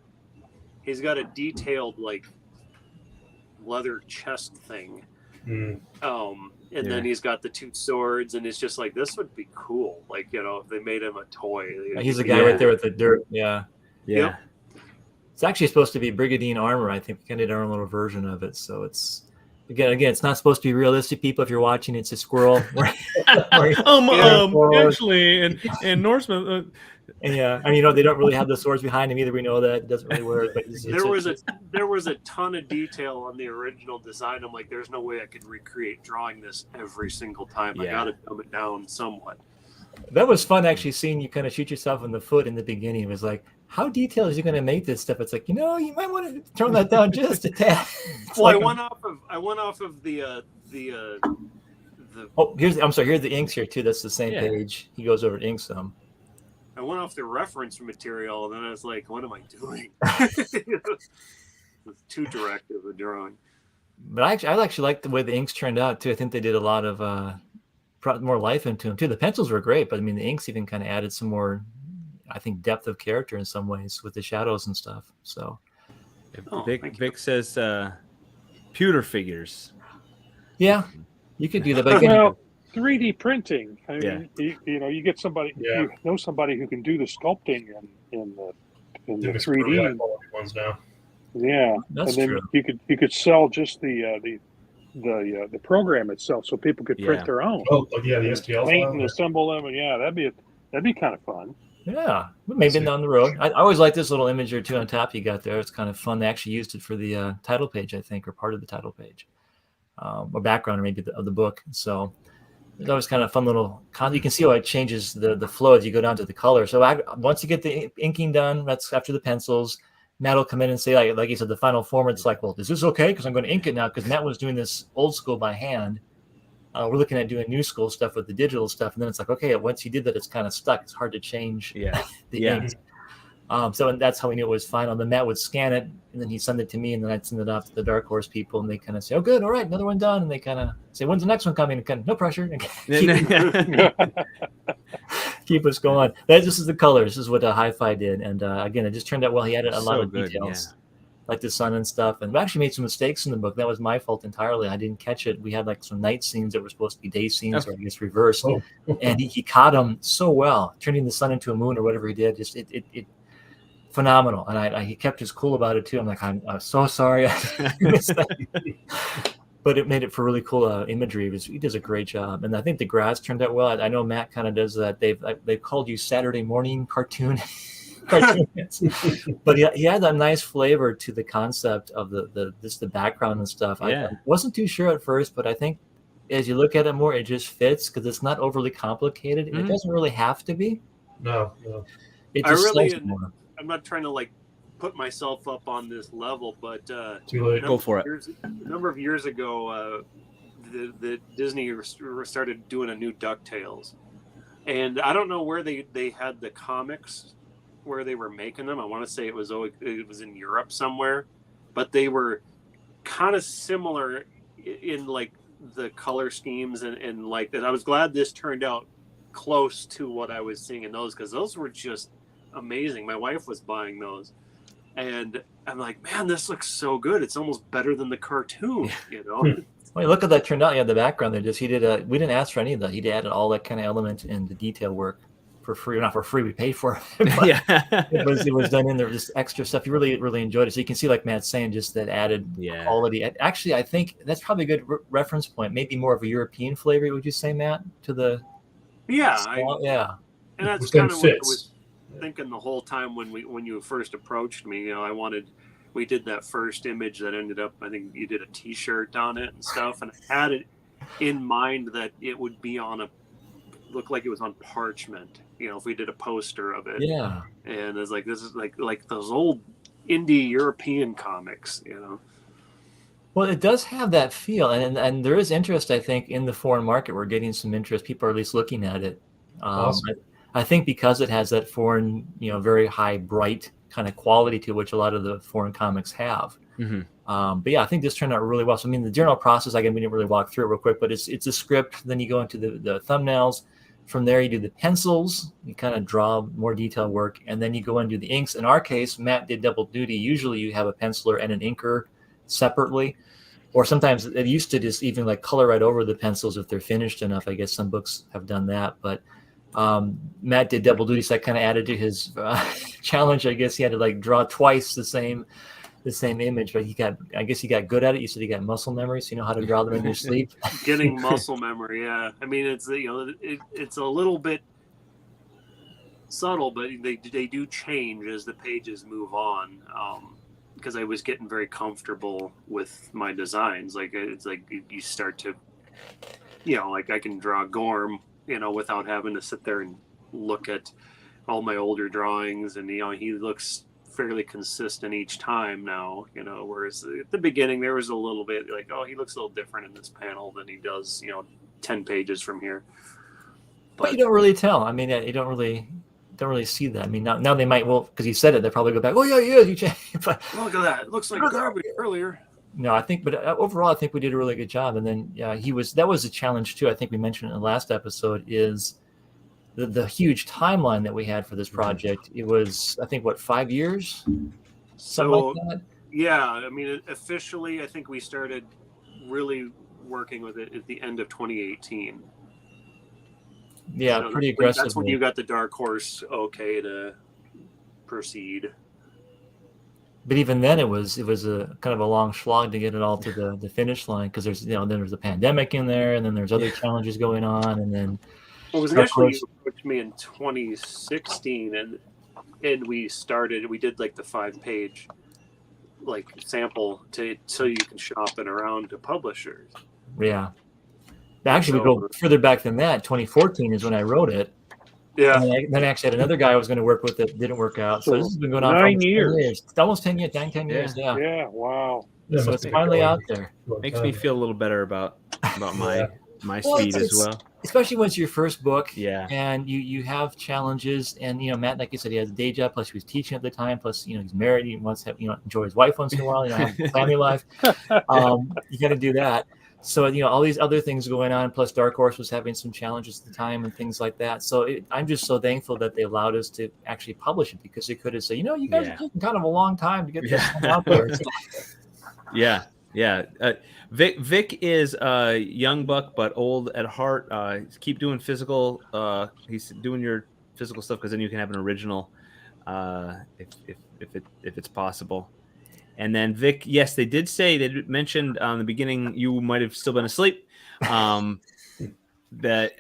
a detailed like leather chest thing. And then he's got the two swords, and it's just like, this would be cool. Like, you know, if they made him a toy. He's the guy right there with the dirt. Yeah. Yep. It's actually supposed to be Brigandine armor. I think we kind of did our own little version of it. So it's again, it's not supposed to be realistic. People, if you're watching, it's a squirrel. Actually, in Norseman. And I mean, you know, they don't really have the swords behind him either. We know that it doesn't really work. But there was a ton of detail on the original design. I'm like, there's no way I could recreate drawing this every single time. I got to dumb it down somewhat. That was fun, actually, seeing you kind of shoot yourself in the foot in the beginning. It was like, how detailed is you going to make this stuff? It's like, you know, you might want to tone that down just a tad. Well, I went off of the. Oh, here's the inks here too. That's the same page. He goes over to ink some. I went off the reference material, and then I was like, what am I doing? It's too directive a drawing. But I actually like the way the inks turned out too. I think they did a lot of more life into them too. The pencils were great, but I mean the inks even kind of added some more, I think, depth of character in some ways with the shadows and stuff. So Vic says pewter figures. Yeah, you could do that. But 3D printing. I mean, you know, you get somebody, you know, somebody who can do the sculpting in the 3D ones now. Yeah, that's and then true. You could sell just the program itself, so people could print their own. Oh yeah, the STL paint and assemble them, and that'd be kind of fun. Yeah, maybe down the road. I always like this little image or two on top you got there. It's kind of fun. They actually used it for the title page, I think, or part of the title page, or background, or maybe of the book. So that was kind of a fun little you can see how it changes the flow as you go down to the color. So once you get the inking done, that's after the pencils, Matt will come in and say, like you said, the final form, it's like, well, is this okay? Because I'm going to ink it now, because Matt was doing this old school by hand. We're looking at doing new school stuff with the digital stuff. And then it's like, okay, once you did that, it's kind of stuck. It's hard to change the ink. So that's how we knew it was final. Then Matt would scan it, and then he'd send it to me, and then I'd send it off to the Dark Horse people, and they kind of say, oh, good, all right, another one done. And they kind of say, when's the next one coming? And kind of, no pressure. Keep us going. This is the color. This is what Hi-Fi did. And again, it just turned out well. He added a lot of details, like the sun and stuff. And we actually made some mistakes in the book. That was my fault entirely. I didn't catch it. We had like some night scenes that were supposed to be day scenes, or I guess reversed. And he caught them so well, turning the sun into a moon or whatever he did. Just it phenomenal. And he kept his cool about it too. I'm like, I'm so sorry. But it made it for really cool imagery. He does a great job. And I think the grass turned out well. I know Matt kind of does that. They've called you Saturday morning cartoon. But he had a nice flavor to the concept of the background and stuff. I wasn't too sure at first, but I think as you look at it more, it just fits because it's not overly complicated. It doesn't really have to be. No. It just I'm not trying to like put myself up on this level, but too late. Go for it. A number of years ago, the Disney started doing a new DuckTales, and I don't know where they had the comics, where they were making them. I want to say it was in Europe somewhere, but they were kind of similar in like the color schemes and like that. I was glad this turned out close to what I was seeing in those, because those were just amazing. My wife was buying those, and I'm like, man, this looks so good. It's almost better than the cartoon, you know. Well, look at that turned out. Yeah, the background there. We didn't ask for any of that. He added all that kind of element in the detail work for free. Not for free, we paid for it. It was done in there, just extra stuff. You really enjoyed it. So you can see, like Matt's saying, just that added quality. Actually, I think that's probably a good reference point. Maybe more of a European flavor, would you say, Matt? To the and that's kind of what I was thinking the whole time when you first approached me. You know, we did that first image that ended up, I think you did a T-shirt on it and stuff, and I had it in mind that it would be look like it was on parchment. You know, if we did a poster of it, and it's like, this is like those old indie European comics, you know. Well, it does have that feel, and there is interest, I think, in the foreign market. We're getting some interest. People are at least looking at it. Awesome. I think because it has that foreign, very high, bright kind of quality to which a lot of the foreign comics have. But yeah, I think this turned out really well. So I mean, the general process, again, we didn't really walk through it real quick, but it's a script. Then you go into the thumbnails. From there, you do the pencils. You kind of draw more detailed work, and then you go and do the inks. In our case, Matt did double duty. Usually, you have a penciler and an inker separately, or sometimes it used to just even like color right over the pencils if they're finished enough. I guess some books have done that, but Matt did double duty, so that kind of added to his challenge. I guess he had to like draw twice the same image, but he got good at it. You said he got muscle memory, so you know how to draw them in your sleep. Getting muscle memory, yeah. I mean, it's it's a little bit subtle, but they do change as the pages move on. Because I was getting very comfortable with my designs. Like it's like you start to, like I can draw Gorm, without having to sit there and look at all my older drawings, and he looks fairly consistent each time now, whereas at the beginning there was a little bit like, oh, he looks a little different in this panel than he does 10 pages from here, but you don't really tell. I mean, you don't really see that. I mean, now they might, because you said it, they'll probably go back, oh yeah you changed. But look at that, it looks like garbage earlier. No, I think, but overall I think we did a really good job. And then that was a challenge too. I think we mentioned in the last episode is the huge timeline that we had for this project. It was, I think, 5 years? Something like that? Yeah, I mean, officially, I think we started really working with it at the end of 2018. Yeah, pretty aggressive. That's when you got the Dark Horse okay to proceed. But even then, it was a kind of a long slog to get it all to the finish line, because there's then there's the pandemic in there, and then there's other challenges going on, and then. Well, it was initially you approached me in 2016, and we did like the 5-page like sample so you can shop it around to publishers. Yeah, Actually, we go further back than that. 2014 is when I wrote it. Yeah. And then I actually had another guy I was going to work with that didn't work out. So this has been going on for 9 years. Almost 10 years. 10 years. Yeah. Yeah. Wow. So it's finally out there. Makes me feel a little better about my speed as well. Especially when it's your first book. Yeah. And you have challenges. And, Matt, like you said, he has a day job. Plus he was teaching at the time. Plus, he's married. He wants to have, enjoy his wife once in a while. Have a family life. You got to do that. So, all these other things going on, plus Dark Horse was having some challenges at the time and things like that. So I'm just so thankful that they allowed us to actually publish it, because they could have said, you guys are taking kind of a long time to get this out there. Yeah. Vic is a young buck, but old at heart. Keep doing physical. He's doing your physical stuff, because then you can have an original if it's possible. And then Vic, yes, they mentioned on the beginning you might have still been asleep. That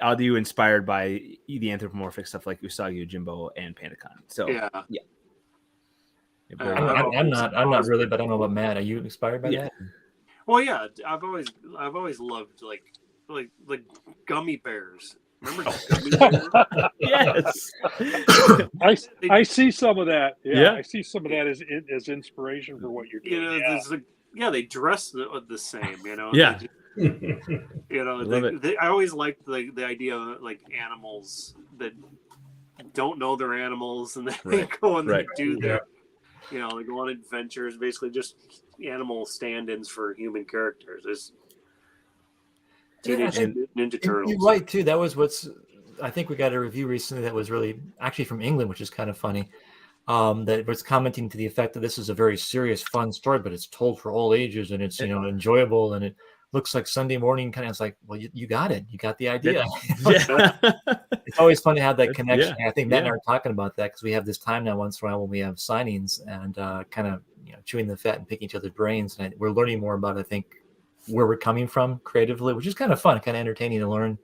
are you inspired by the anthropomorphic stuff like Usagi Yojimbo and Pandacon? So yeah. I'm not really, but I don't know about Matt. Are you inspired by that? Well, yeah, I've always loved like gummy bears. Remember gummy bears? Yes. I see some of that. Yeah, I see some of that as inspiration for what you're doing. They dress the same. Yeah. I always liked the idea of like animals that don't know they're animals, and they go and they do their, they go on adventures. Basically, just animal stand-ins for human characters. There's Teenage Ninja Turtles. You're right too. That was I think we got a review recently that was really actually from England, which is kind of funny. That was commenting to the effect that this is a very serious, fun story, but it's told for all ages, and it's enjoyable, and it looks like Sunday morning kind of. It's like, well, you got it. You got the idea. It's always fun to have that connection. I think Matt and I are talking about that, because we have this time now once in a while when we have signings and kind of chewing the fat and picking each other's brains, and we're learning more about, I think, where we're coming from creatively, which is kind of fun, kind of entertaining to learn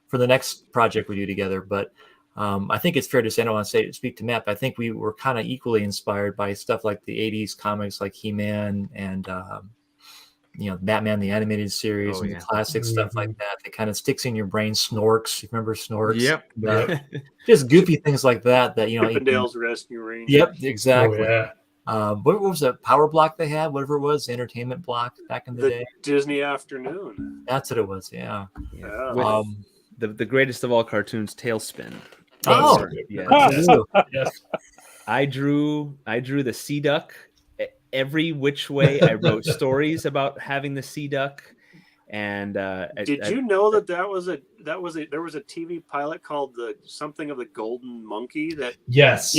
for the next project we do together. But I think it's fair to say, I don't want to speak to Matt, but I think we were kind of equally inspired by stuff like the 80s comics like He-Man and Batman the Animated Series and the classic stuff like that kind of sticks in your brain. Snorks, you remember Snorks? Yep. Just goofy things like that Chippendale's Rescue Rangers. Yep, exactly. What was the power block they had? Whatever it was, the entertainment block back in the day. Disney Afternoon. That's what it was. Yeah. The greatest of all cartoons, Tailspin. Yes. I drew the Sea Duck every which way. I wrote stories about having the Sea Duck. And did you know there was a TV pilot called something of the Golden Monkey? Yes.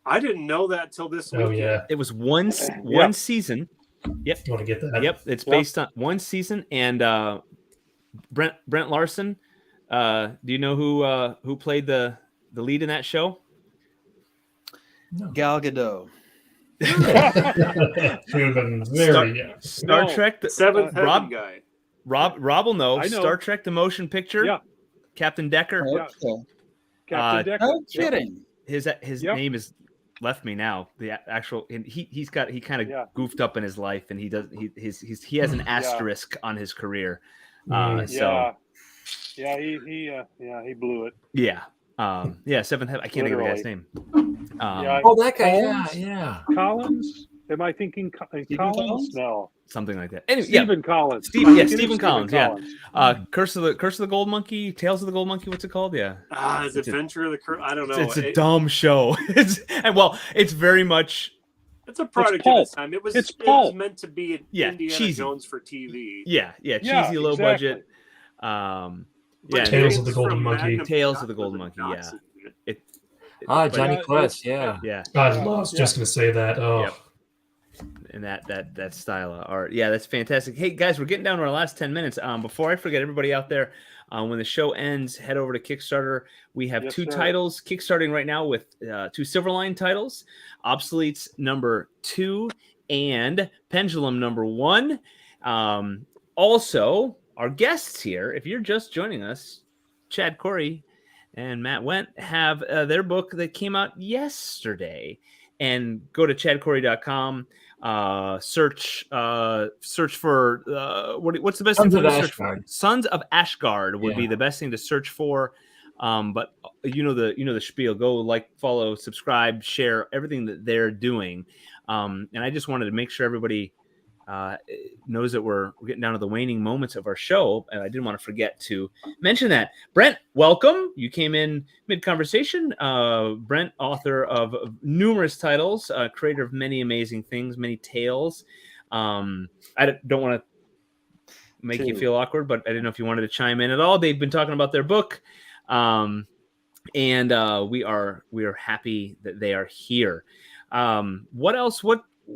I didn't know that till this week. It was one season. Yep. You want to get that? Yep. It's based on one season. And Brent Larson, do you know who played the lead in that show? No. Gal Gadot. Star Trek, the seventh heaven guy. Rob will know. Star Trek, the motion picture. Yeah. Captain Decker. Captain Decker. No kidding. His name is left me now. The actual, and he kind of goofed up in his life, and he has an asterisk on his career. He blew it. Seventh heaven. I can't think of the guy's name. That guy. Yeah. Collins. Am I thinking Collins? No. Something like that. Anyway, Stephen Collins. Stephen Collins. Yeah. Curse of the Gold Monkey, Tales of the Gold Monkey. What's it called? Yeah. Adventure of the Curse. I don't know. It's a dumb show. It's very much. It's a product of its time. It was meant to be Indiana cheesy. Jones for TV. Cheesy, low budget. Tales of the Golden Monkey. Tales of the Golden Monkey. Yeah. Johnny Quest. Yeah. I was just going to say that. Oh. Yep. And that style of art. Yeah, that's fantastic. Hey guys, we're getting down to our last 10 minutes. Before I forget, everybody out there, when the show ends, head over to Kickstarter. We have two titles kickstarting right now with two Silverline titles, Obsoletes number 2 and Pendulum number 1. Also, our guests here, if you're just joining us, Chad Corrie and Matt Wendt have their book that came out yesterday. And go to chadcorrie.com. search for what's the best Sons thing of to search for? Ashgard. Sons of Ashgard would Yeah. be the best thing to search for. But you know the spiel. Go like, follow, subscribe, share everything that they're doing. And I just wanted to make sure everybody knows that we're getting down to the waning moments of our show, and I didn't want to forget to mention that. Brent, welcome. You came in mid-conversation. Brent, author of numerous titles, creator of many amazing things, many tales. I don't want to make you feel awkward, but I didn't know if you wanted to chime in at all. They've been talking about their book, and we are happy that they are here. What else?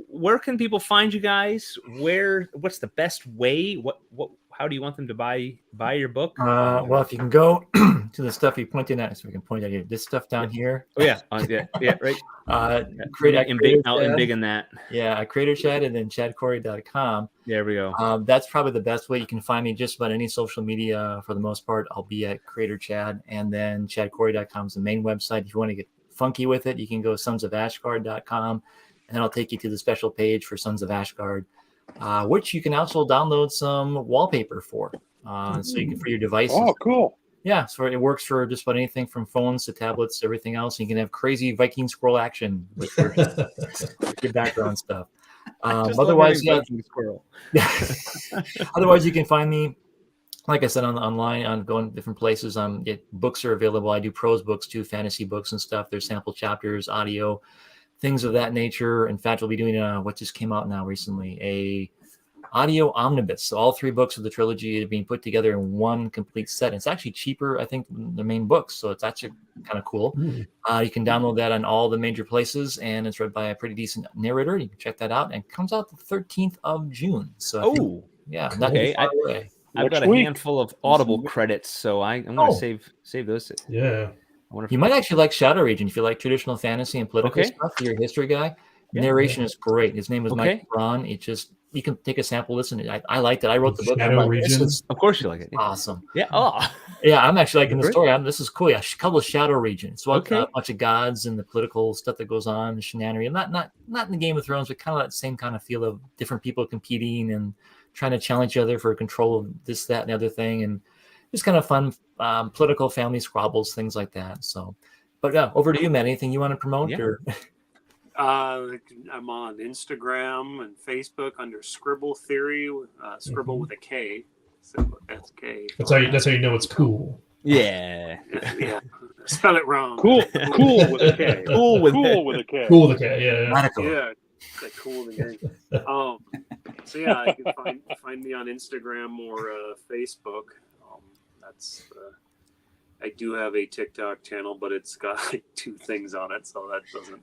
Where can people find you guys? What's the best way? How do you want them to buy your book? Well, if you can go to the stuff you pointed at, so we can point at this stuff down here. Oh yeah, yeah, right. I'll embiggen that. Yeah, at Creator Chad and then chadcorrie.com. There we go. That's probably the best way. You can find me just about any social media for the most part. I'll be at Creator Chad, and then chadcorrie.com is the main website. If you want to get funky with it, you can go sonsofashgard.com. And then I'll take you to the special page for Sons of Ashgard, which you can also download some wallpaper for. So you can for your devices. Oh, cool. Yeah, so it works for just about anything from phones to tablets to everything else. You can have crazy Viking scroll action with your background stuff. Otherwise, squirrel. Otherwise, you can find me, like I said, online. I'm going different places. Books are available. I do prose books too, fantasy books and stuff. There's sample chapters, audio, things of that nature. In fact, we'll be doing what just came out now recently, a audio omnibus. So all 3 books of the trilogy are being put together in one complete set. And it's actually cheaper, I think, than the main books. So it's actually kind of cool. You can download that on all the major places, and it's read by a pretty decent narrator. You can check that out. And it comes out the 13th of June. So not too far away. I've got a handful of Audible credits, so I'm going to save those. Yeah. You might actually like Shadow Region if you like traditional fantasy and political stuff. You're a history guy. Narration is great. His name was Mike Braun. You can take a sample listen. I liked it. I wrote the book. Shadow Region. Of course you like it. Awesome. Yeah. Oh. Yeah, I'm actually liking the story. This is cool. Yeah, called Shadow Region. It's about a bunch of gods and the political stuff that goes on, the shenanigans. Not in the Game of Thrones, but kind of that same kind of feel of different people competing and trying to challenge each other for control of this, that, and the other thing. And just kind of fun political family squabbles, things like that. So, but over to you, Matt. Anything you want to promote? Or I'm on Instagram and Facebook under Scribble Theory, Scribble with a K. So that's K. That's how you know it's cool. Yeah. Yeah. Spell it wrong. Cool with a K. Cool with a K. Cool with a K. Yeah. Radical. Yeah. Like cool again. So yeah, you can find me on Instagram or Facebook. I do have a TikTok channel, but it's got like 2 things on it, so that doesn't,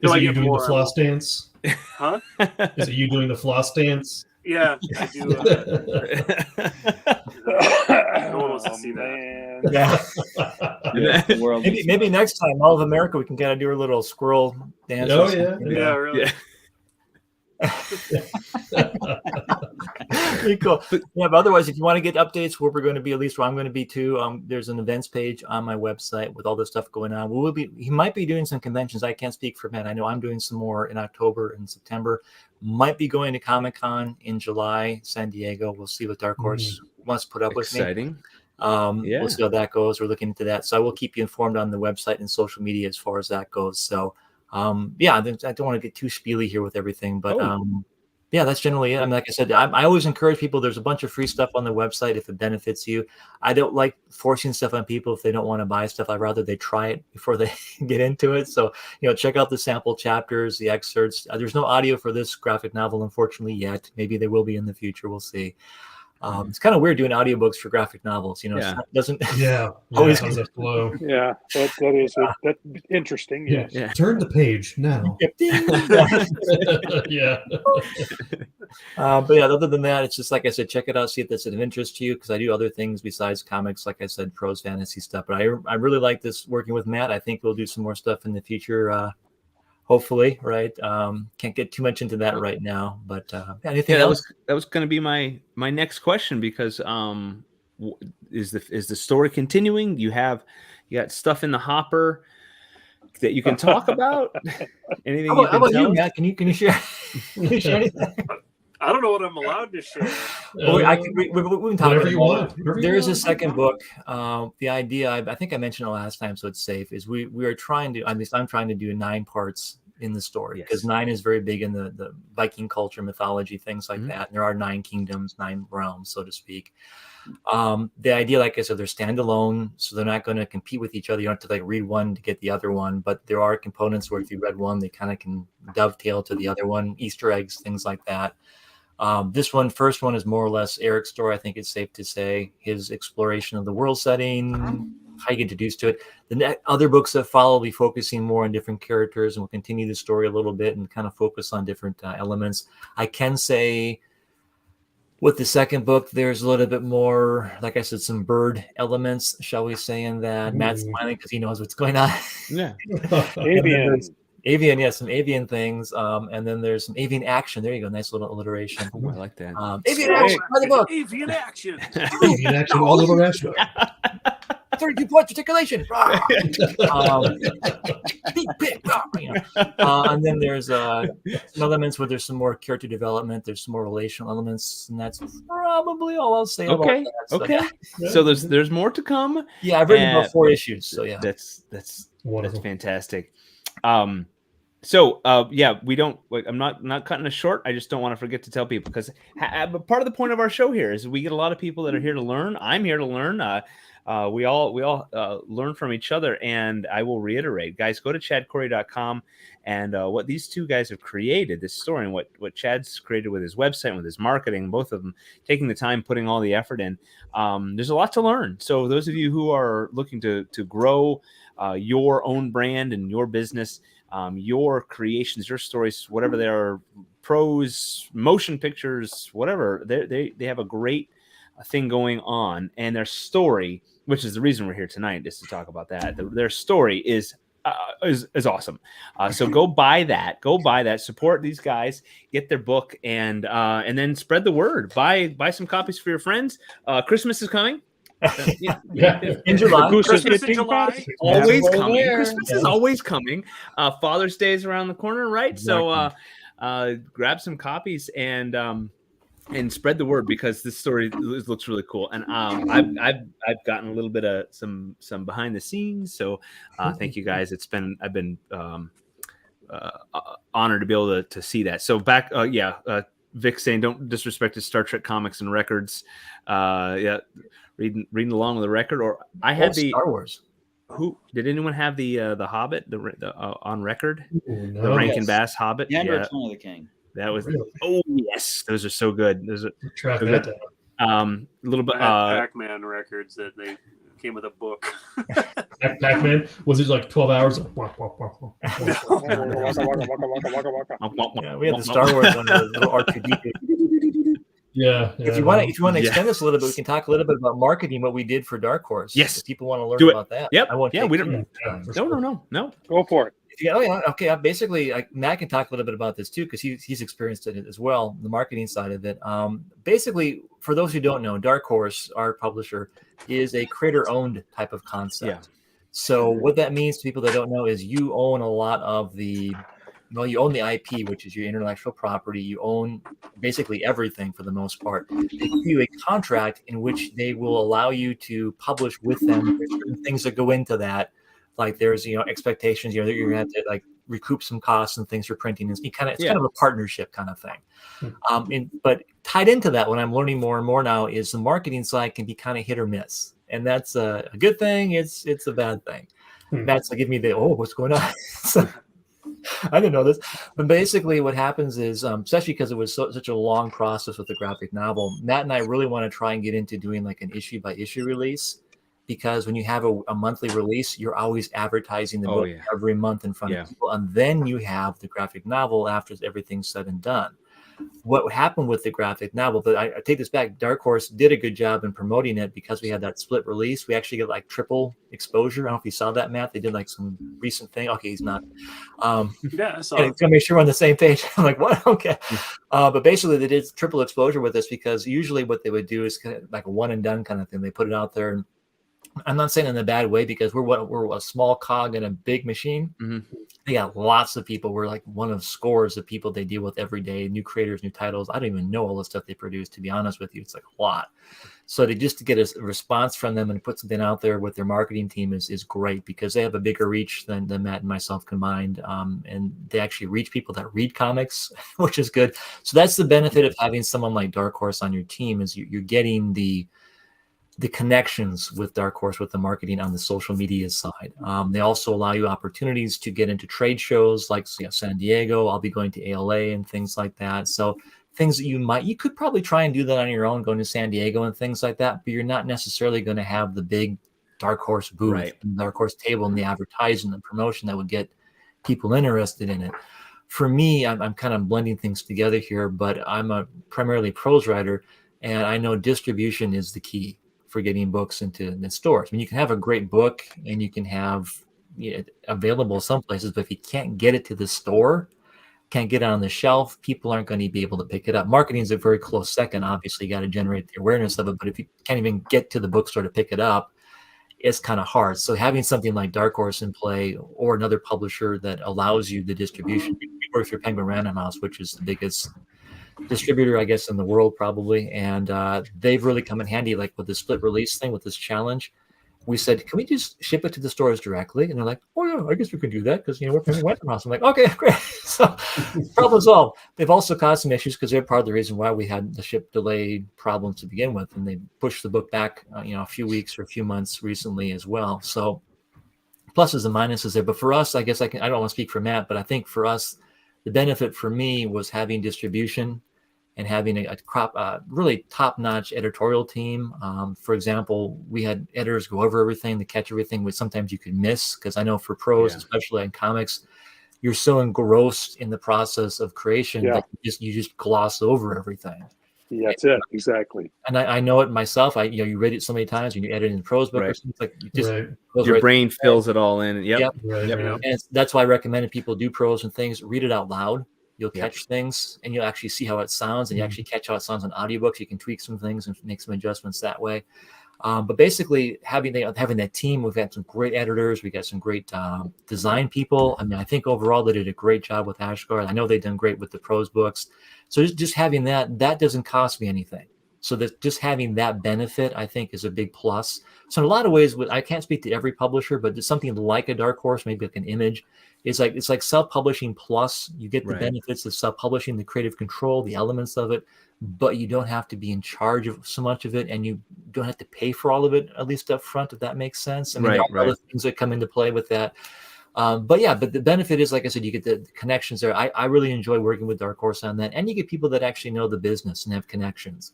Is it you doing the floss dance? Huh? Is it you doing the floss dance? Yeah, I do. No one wants to see that. Yeah. Maybe next time, all of America, we can kind of do a little squirrel dance. Oh yeah. Yeah, really. Yeah. Pretty cool. But otherwise, if you want to get updates where we're going to be, at least where I'm going to be too, there's an events page on my website with all this stuff going on. He might be doing some conventions. I can't speak for Matt. I know I'm doing some more in October and September. Might be going to Comic-Con in July, San Diego. We'll see what Dark Horse wants to put up with me. Exciting. We'll see how that goes. We're looking into that. So I will keep you informed on the website and social media as far as that goes. So I don't want to get too spiely here with everything, but that's generally it. I mean, like I said, I always encourage people. There's a bunch of free stuff on the website if it benefits you. I don't like forcing stuff on people if they don't want to buy stuff. I'd rather they try it before they get into it. So, check out the sample chapters, the excerpts. There's no audio for this graphic novel, unfortunately, yet. Maybe there will be in the future. We'll see. It's kind of weird doing audiobooks for graphic novels. It doesn't always flow. Yeah, that is that's interesting. Yes. Yeah. Turn the page now. Yeah. But other than that, it's just like I said, check it out, see if that's of interest to you, because I do other things besides comics, like I said, prose, fantasy stuff. But I really like this working with Matt. I think we'll do some more stuff in the future. Hopefully, right? Can't get too much into that right now, but anything else? That was going to be my next question, because is the story continuing? You got stuff in the hopper. that you can talk about? Anything? How about you, Matt? Can you share? Can you share anything? I don't know what I'm allowed to share. Well, we can talk Whatever about you want. There is a second book. The idea, I think I mentioned it last time, so it's safe, is we are trying to, at least I'm trying to do 9 parts in the story, because 9 is very big in the Viking culture, mythology, things like that. And there are 9 kingdoms, 9 realms, so to speak. The idea, like I said, they're standalone, so they're not going to compete with each other. You don't have to like read one to get the other one, but there are components where if you read one, they kind of can dovetail to the other one, Easter eggs, things like that. First one is more or less Eric's story. I think it's safe to say his exploration of the world setting, how you get introduced to it. The other books that follow will be focusing more on different characters, and we'll continue the story a little bit and kind of focus on different elements. I can say with the second book, there's a little bit more, like I said, some bird elements, shall we say, in that. Matt's smiling because he knows what's going on. Yeah. Avian, some avian things, and then there's some avian action. There you go, nice little alliteration. Oh, I like that. Avian action, by the book. Avian action. Avian action all over Ashgard. 32 points articulation. And then there's some elements where there's some more character development. There's some more relational elements, and that's probably all I'll say about that. So, okay. So there's more to come. Yeah, I've written about 4 issues. So yeah, that's fantastic. We don't. I'm not cutting it short. I just don't want to forget to tell people, because part of the point of our show here is we get a lot of people that are here to learn. I'm here to learn. We all learn from each other, and I will reiterate, guys, go to chadcorrie.com, and what these two guys have created, this story, and what Chad's created with his website and with his marketing, both of them taking the time, putting all the effort in. There's a lot to learn. So those of you who are looking to grow your own brand and your business, your creations, your stories, whatever they are, prose, motion pictures, whatever, they have a great thing going on, and their story, which is the reason we're here tonight, is to talk about that. Their story is awesome. So go buy that. Support these guys. Get their book, and then spread the word. Buy some copies for your friends. Christmas is coming. In July. Christmas in July. Always coming. Christmas is always coming. Father's Day is around the corner, right? Exactly. So grab some copies and spread the word, because this story looks really cool. And I've gotten a little bit of some behind the scenes. So thank you guys. I've been honored to be able to see that. So back, Vic saying, don't disrespect his Star Trek comics and records. Reading along with the record. Or I had the Star Wars. Who did anyone have the Hobbit the on record? No. The Rankin Bass Hobbit. Yeah, Return of the King. That was Oh yes, those are so good. Those are track so that good. down. A little bit Pac-Man records that they came with a book. Pac-Man, was it like 12 hours? Yeah, we had the Star Wars one, the little R2D2. Yeah. If you want to extend this a little bit, we can talk a little bit about marketing, what we did for Dark Horse. Yes. If people want to learn Do it. about that. Yep. I won't we don't. No. Go for it. Yeah, okay. Basically, Matt can talk a little bit about this too, because he's experienced it as well, the marketing side of it. Basically, for those who don't know, Dark Horse, our publisher, is a creator-owned type of concept. Yeah. So what that means to people that don't know is you own a lot of the, you own the IP, which is your intellectual property. You own basically everything for the most part. They give you a contract in which they will allow you to publish with them. There's certain things that go into that. Like there's, expectations, that you're going to have to like recoup some costs and things for printing. It's kind of a partnership kind of thing. But tied into that, what I'm learning more and more now is the marketing side can be kind of hit or miss. And that's a good thing. It's a bad thing. That's give me the, what's going on? So, I didn't know this. But basically what happens is, especially because it was such a long process with the graphic novel, Matt and I really want to try and get into doing like an issue by issue release. Because when you have a monthly release, you're always advertising the book every month in front of people. And then you have the graphic novel after everything's said and done. What happened with the graphic novel, but I take this back, Dark Horse did a good job in promoting it because we had that split release. We actually get like triple exposure. I don't know if you saw that, Matt. They did like some recent thing. Okay, he's not. Yeah, I saw it. To make sure we're on the same page. I'm like, what? Okay. But basically they did triple exposure with us because usually what they would do is kind of like a one and done kind of thing. They put it out there and I'm not saying in a bad way, because we're a small cog in a big machine. Mm-hmm. They got lots of people. We're like one of scores of people they deal with every day, new creators, new titles. I don't even know all the stuff they produce, to be honest with you. It's like a lot. So to get a response from them and put something out there with their marketing team is great, because they have a bigger reach than Matt and myself combined. And they actually reach people that read comics, which is good. So that's the benefit of having someone like Dark Horse on your team, is you're getting the connections with Dark Horse, with the marketing on the social media side. They also allow you opportunities to get into trade shows like San Diego. I'll be going to ALA and things like that. So things that you could probably try and do that on your own, going to San Diego and things like that, but you're not necessarily going to have the big Dark Horse booth, right, and Dark Horse table, and the advertising and promotion that would get people interested in it. For me, I'm kind of blending things together here, but I'm a primarily prose writer, and I know distribution is the key for getting books into the stores. I mean, you can have a great book and you can have it available some places, but if you can't get it to the store, can't get it on the shelf, people aren't going to be able to pick it up. Marketing is a very close second. Obviously, you got to generate the awareness of it, but if you can't even get to the bookstore to pick it up, it's kind of hard. So having something like Dark Horse in play, or another publisher that allows you the distribution, you work through Penguin Random House, which is the biggest distributor, I guess, in the world probably, and they've really come in handy, like with the split release thing, with this challenge. We said, can we just ship it to the stores directly? And they're like, oh yeah, I guess we could do that, because we're Penguin Random House. I'm like, okay, great. So problem solved. They've also caused some issues, because they're part of the reason why we had the ship delayed problems to begin with, and they pushed the book back a few weeks or a few months recently as well. So pluses and minuses there. But for us, I guess I don't want to speak for Matt, but I think for us, the benefit for me was having distribution and having a really top-notch editorial team. For example, we had editors go over everything, to catch everything, which sometimes you could miss, because I know for pros, especially in comics, you're so engrossed in the process of creation that you just gloss over everything. Yeah, that's it, exactly. And I know it myself. You read it so many times when you edit in prose book or something, like you just your brain fills it all in. Yep. And that's why I recommended people do prose and things. Read it out loud. You'll catch things, and you'll actually see how it sounds, and you actually catch how it sounds on audiobooks. You can tweak some things and make some adjustments that way. But basically, having that team, we've had some great editors. We got some great design people. I mean, I think overall they did a great job with Ashgard. I know they've done great with the prose books. So just having that doesn't cost me anything. So that just having that benefit, I think, is a big plus. So in a lot of ways, I can't speak to every publisher, but just something like a Dark Horse, maybe like an Image, it's like self-publishing plus. You get the benefits of self-publishing, the creative control, the elements of it, but you don't have to be in charge of so much of it, and you don't have to pay for all of it, at least up front, if that makes sense. I mean, there are other things that come into play with that. But the benefit is, like I said, you get the connections there. I really enjoy working with Dark Horse on that, and you get people that actually know the business and have connections,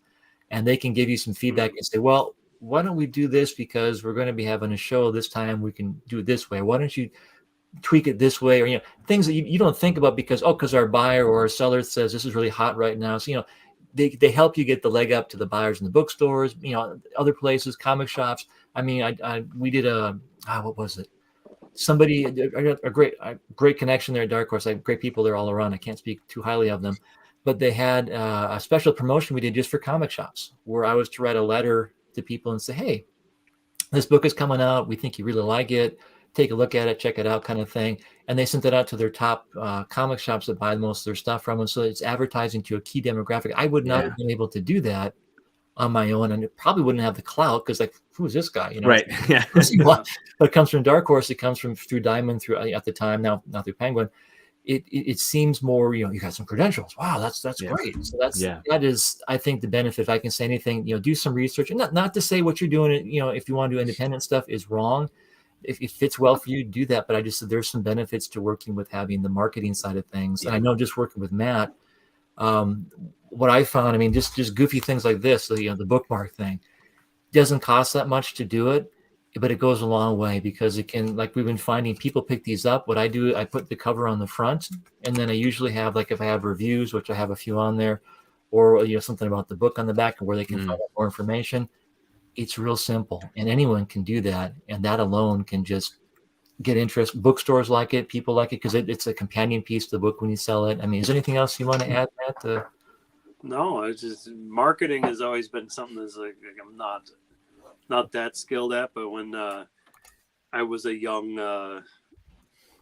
and they can give you some feedback and say, well, why don't we do this, because we're going to be having a show this time, we can do it this way. Why don't you tweak it this way? Or things that you don't think about, because our buyer or our seller says this is really hot right now. So they help you get the leg up to the buyers in the bookstores, other places, comic shops. I mean, we did what was it? Somebody, a great connection there at Dark Horse. I have great people there all around. I can't speak too highly of them, but they had a special promotion we did just for comic shops, where I was to write a letter to people and say, hey, this book is coming out. We think you really like it. Take a look at it, check it out, kind of thing. And they sent it out to their top comic shops that buy most of their stuff from them. So it's advertising to a key demographic. I would not have been able to do that on my own, and it probably wouldn't have the clout, because who's this guy? Right. Yeah. But it comes from Dark Horse. It comes through Diamond, through at the time, now through Penguin. It seems more, you got some credentials. Wow, that's great. So that is, I think, the benefit. If I can say anything, do some research, and not to say what you're doing, if you want to do independent stuff is wrong. If it fits well for you, do that. But I just said there's some benefits to working with having the marketing side of things. Yeah. And I know just working with Matt, what I found, I mean, just goofy things like this, the bookmark thing, doesn't cost that much to do it, but it goes a long way, because it can, like we've been finding, people pick these up. What I do, I put the cover on the front, and then I usually have, if I have reviews, which I have a few on there, or something about the book on the back, where they can find out more information. It's real simple, and anyone can do that, and that alone can just get interest. Bookstores like it, people like it, because it's a companion piece to the book when you sell it. I mean, is there anything else you want to add, Matt? No, it's just marketing has always been something that's I'm not not that skilled at, but when I was a young,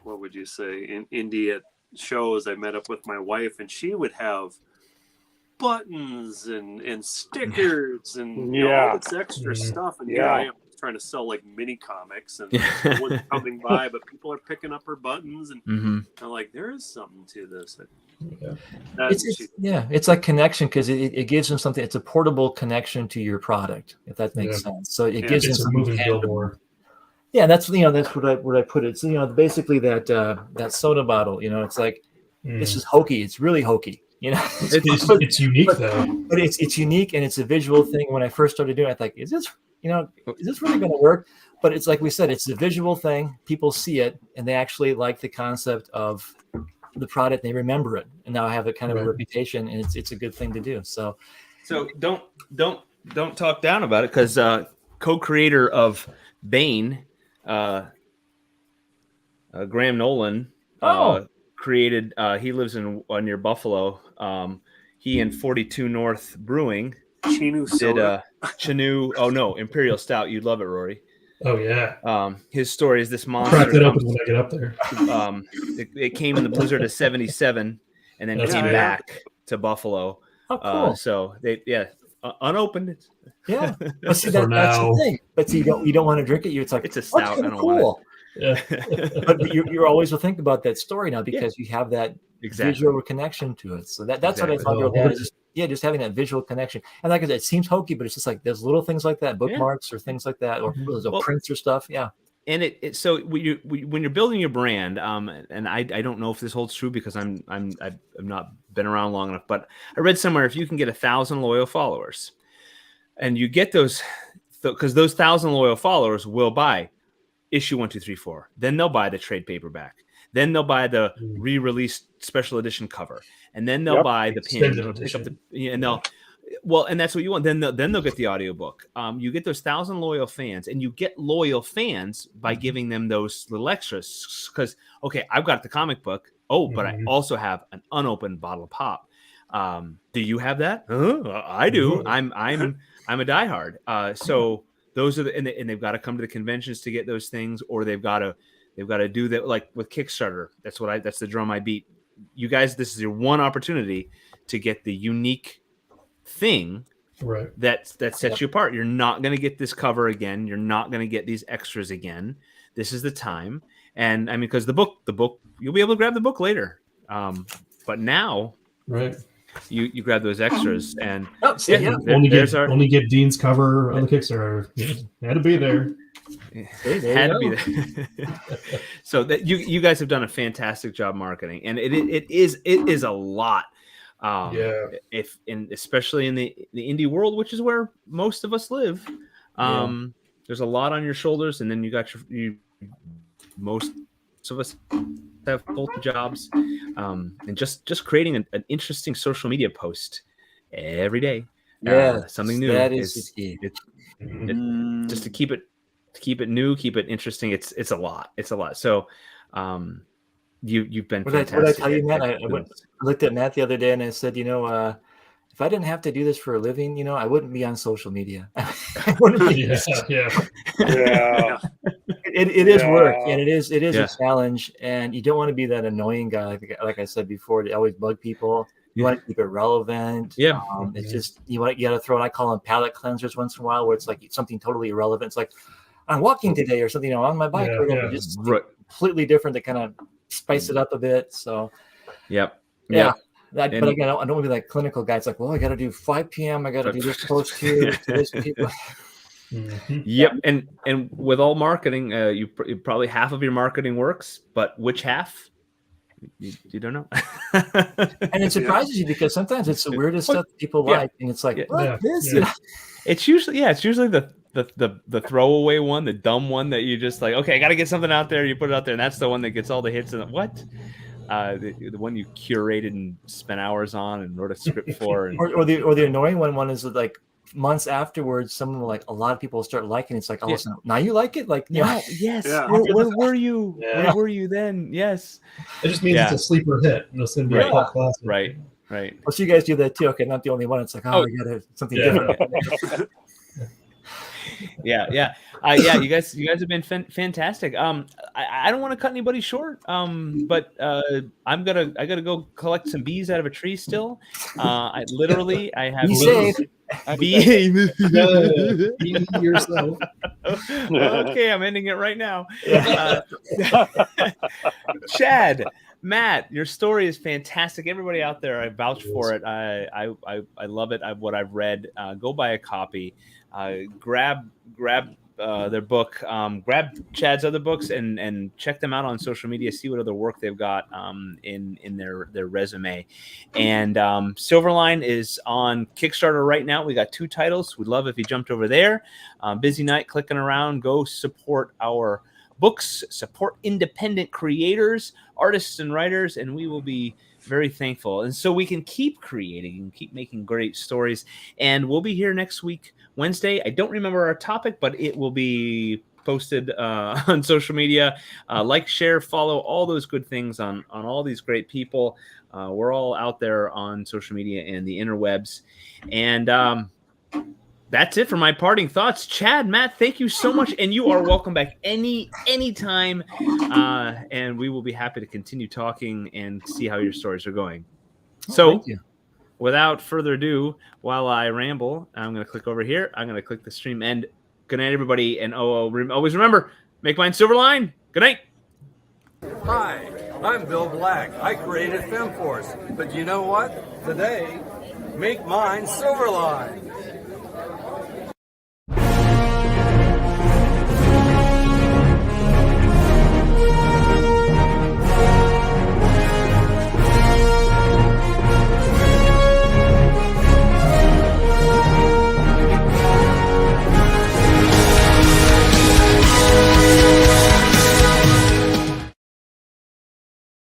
what would you say, in indie at shows, I met up with my wife, and she would have buttons and stickers and all this extra stuff. And here I am trying to sell like mini comics, and no one's coming by, but people are picking up her buttons, and I'm like, there is something to this. It's like connection, because it gives them something. It's a portable connection to your product, if that makes sense. So it gives them something moving billboard. Yeah, that's that's what I put it. So basically that soda bottle, it's like this is hokey. It's really hokey. It's unique though. But it's unique, and it's a visual thing. When I first started doing it, I thought, is this really going to work? But it's like we said, it's a visual thing. People see it, and they actually like the concept of the product. They remember it, and now I have a kind of a reputation, and it's a good thing to do. So don't talk down about it, because co-creator of Bane, Graham Nolan, created. He lives near Buffalo. He and 42 North Brewing did Imperial Stout. You'd love it, Rory. Oh yeah. His story is this monster. Crack that open when I get up there. It came in the blizzard of '77, and then came back to Buffalo. Oh, cool. So they unopened. Yeah, but see, that's the thing. But see, you don't want to drink it. It's like, it's a stout. I don't want it. Yeah. But you always will think about that story now, because you have that visual connection to it. So that's what I thought about. Just having that visual connection. And like I said, it seems hokey, but it's just like there's little things like that, bookmarks or things like that, or prints or stuff. Yeah. And so when you're building your brand, and I don't know if this holds true, because I've not been around long enough, but I read somewhere, if you can get 1,000 loyal followers, and you get those, because those 1,000 loyal followers will buy issue 1, 2, 3, 4. Then they'll buy the trade paperback. Then they'll buy the re-released special edition cover, and then they'll buy the pin. And that's what you want. Then they'll get the audiobook. You get those 1,000 loyal fans, and you get loyal fans by giving them those little extras. Because I've got the comic book. But I also have an unopened bottle of pop. Do you have that? I do. I'm a diehard. So those are and they've got to come to the conventions to get those things, or they've got to do that, like with Kickstarter. That's the drum I beat. You guys, this is your one opportunity to get the unique thing that sets you apart. You're not going to get this cover again. You're not going to get these extras again. This is the time. And I mean, because the book, you'll be able to grab the book later. But now, you grab those extras, and only get Dean's cover on the Kickstarter. Had to be there. Had to be there. So that you guys have done a fantastic job marketing, and it is a lot. Especially in the indie world, which is where most of us live, there's a lot on your shoulders, and then you got most of us have both jobs, and just creating an interesting social media post every day. Something new. That is key. Just to keep it new, keep it interesting. It's a lot. So, you've been fantastic. What did I tell you, Matt? I looked at Matt the other day, and I said, if I didn't have to do this for a living, I wouldn't be on social media. I wouldn't be. It is work, and it is a challenge, and you don't want to be that annoying guy. Like I said before, to always bug people. You want to keep it relevant. It's just you got to throw in. I call them palate cleansers once in a while, where it's like something totally irrelevant. It's like I'm walking today or something, on my bike, just completely different to kind of spice it up a bit. So, But again, I don't want to be like clinical guy. It's like, well, I got to do 5 p.m. I got to do this post here to this people. And with all marketing, you probably half of your marketing works, but which half? You don't know. And it surprises you, because sometimes it's the weirdest stuff people like, and it's like, It's usually the throwaway one, the dumb one that you just like, I got to get something out there. You put it out there, and that's the one that gets all the hits. And what? The one you curated and spent hours on and wrote a script for, or the annoying one is like months afterwards, someone will a lot of people will start liking it. It's like, all of a sudden, now you like it? Like, yes. Where were you? Where were you then? Yes. It just means it's a sleeper hit. It's going to be a pop classic. Right. Well, so you guys do that too. Okay, not the only one. It's like, we got something different. Yeah. Yeah. You guys have been fantastic. I don't want to cut anybody short. But I gotta go collect some bees out of a tree still. I have Be safe. Be yourself. Okay, I'm ending it right now. Chad, Matt, your story is fantastic. Everybody out there, I vouch for it. I love it. What I've read. Go buy a copy. Grab their book. Grab Chad's other books and check them out on social media. See what other work they've got in their resume. And Silverline is on Kickstarter right now. We got 2 titles. We'd love if you jumped over there. Busy night clicking around. Go support our books, support independent creators, artists, and writers, and we will be very thankful. And so we can keep creating and keep making great stories. And we'll be here next week, Wednesday. I don't remember our topic, but it will be posted on social media. Like, share, follow, all those good things on all these great people. We're all out there on social media and the interwebs. And that's it for my parting thoughts. Chad, Matt, thank you so much. And you are welcome back anytime. And we will be happy to continue talking and see how your stories are going. So without further ado, while I ramble, I'm going to click over here. I'm going to click the stream end. Good night, everybody. And always remember, make mine Silverline. Good night. Hi, I'm Bill Black. I created FemForce. But you know what? Today, make mine Silverline.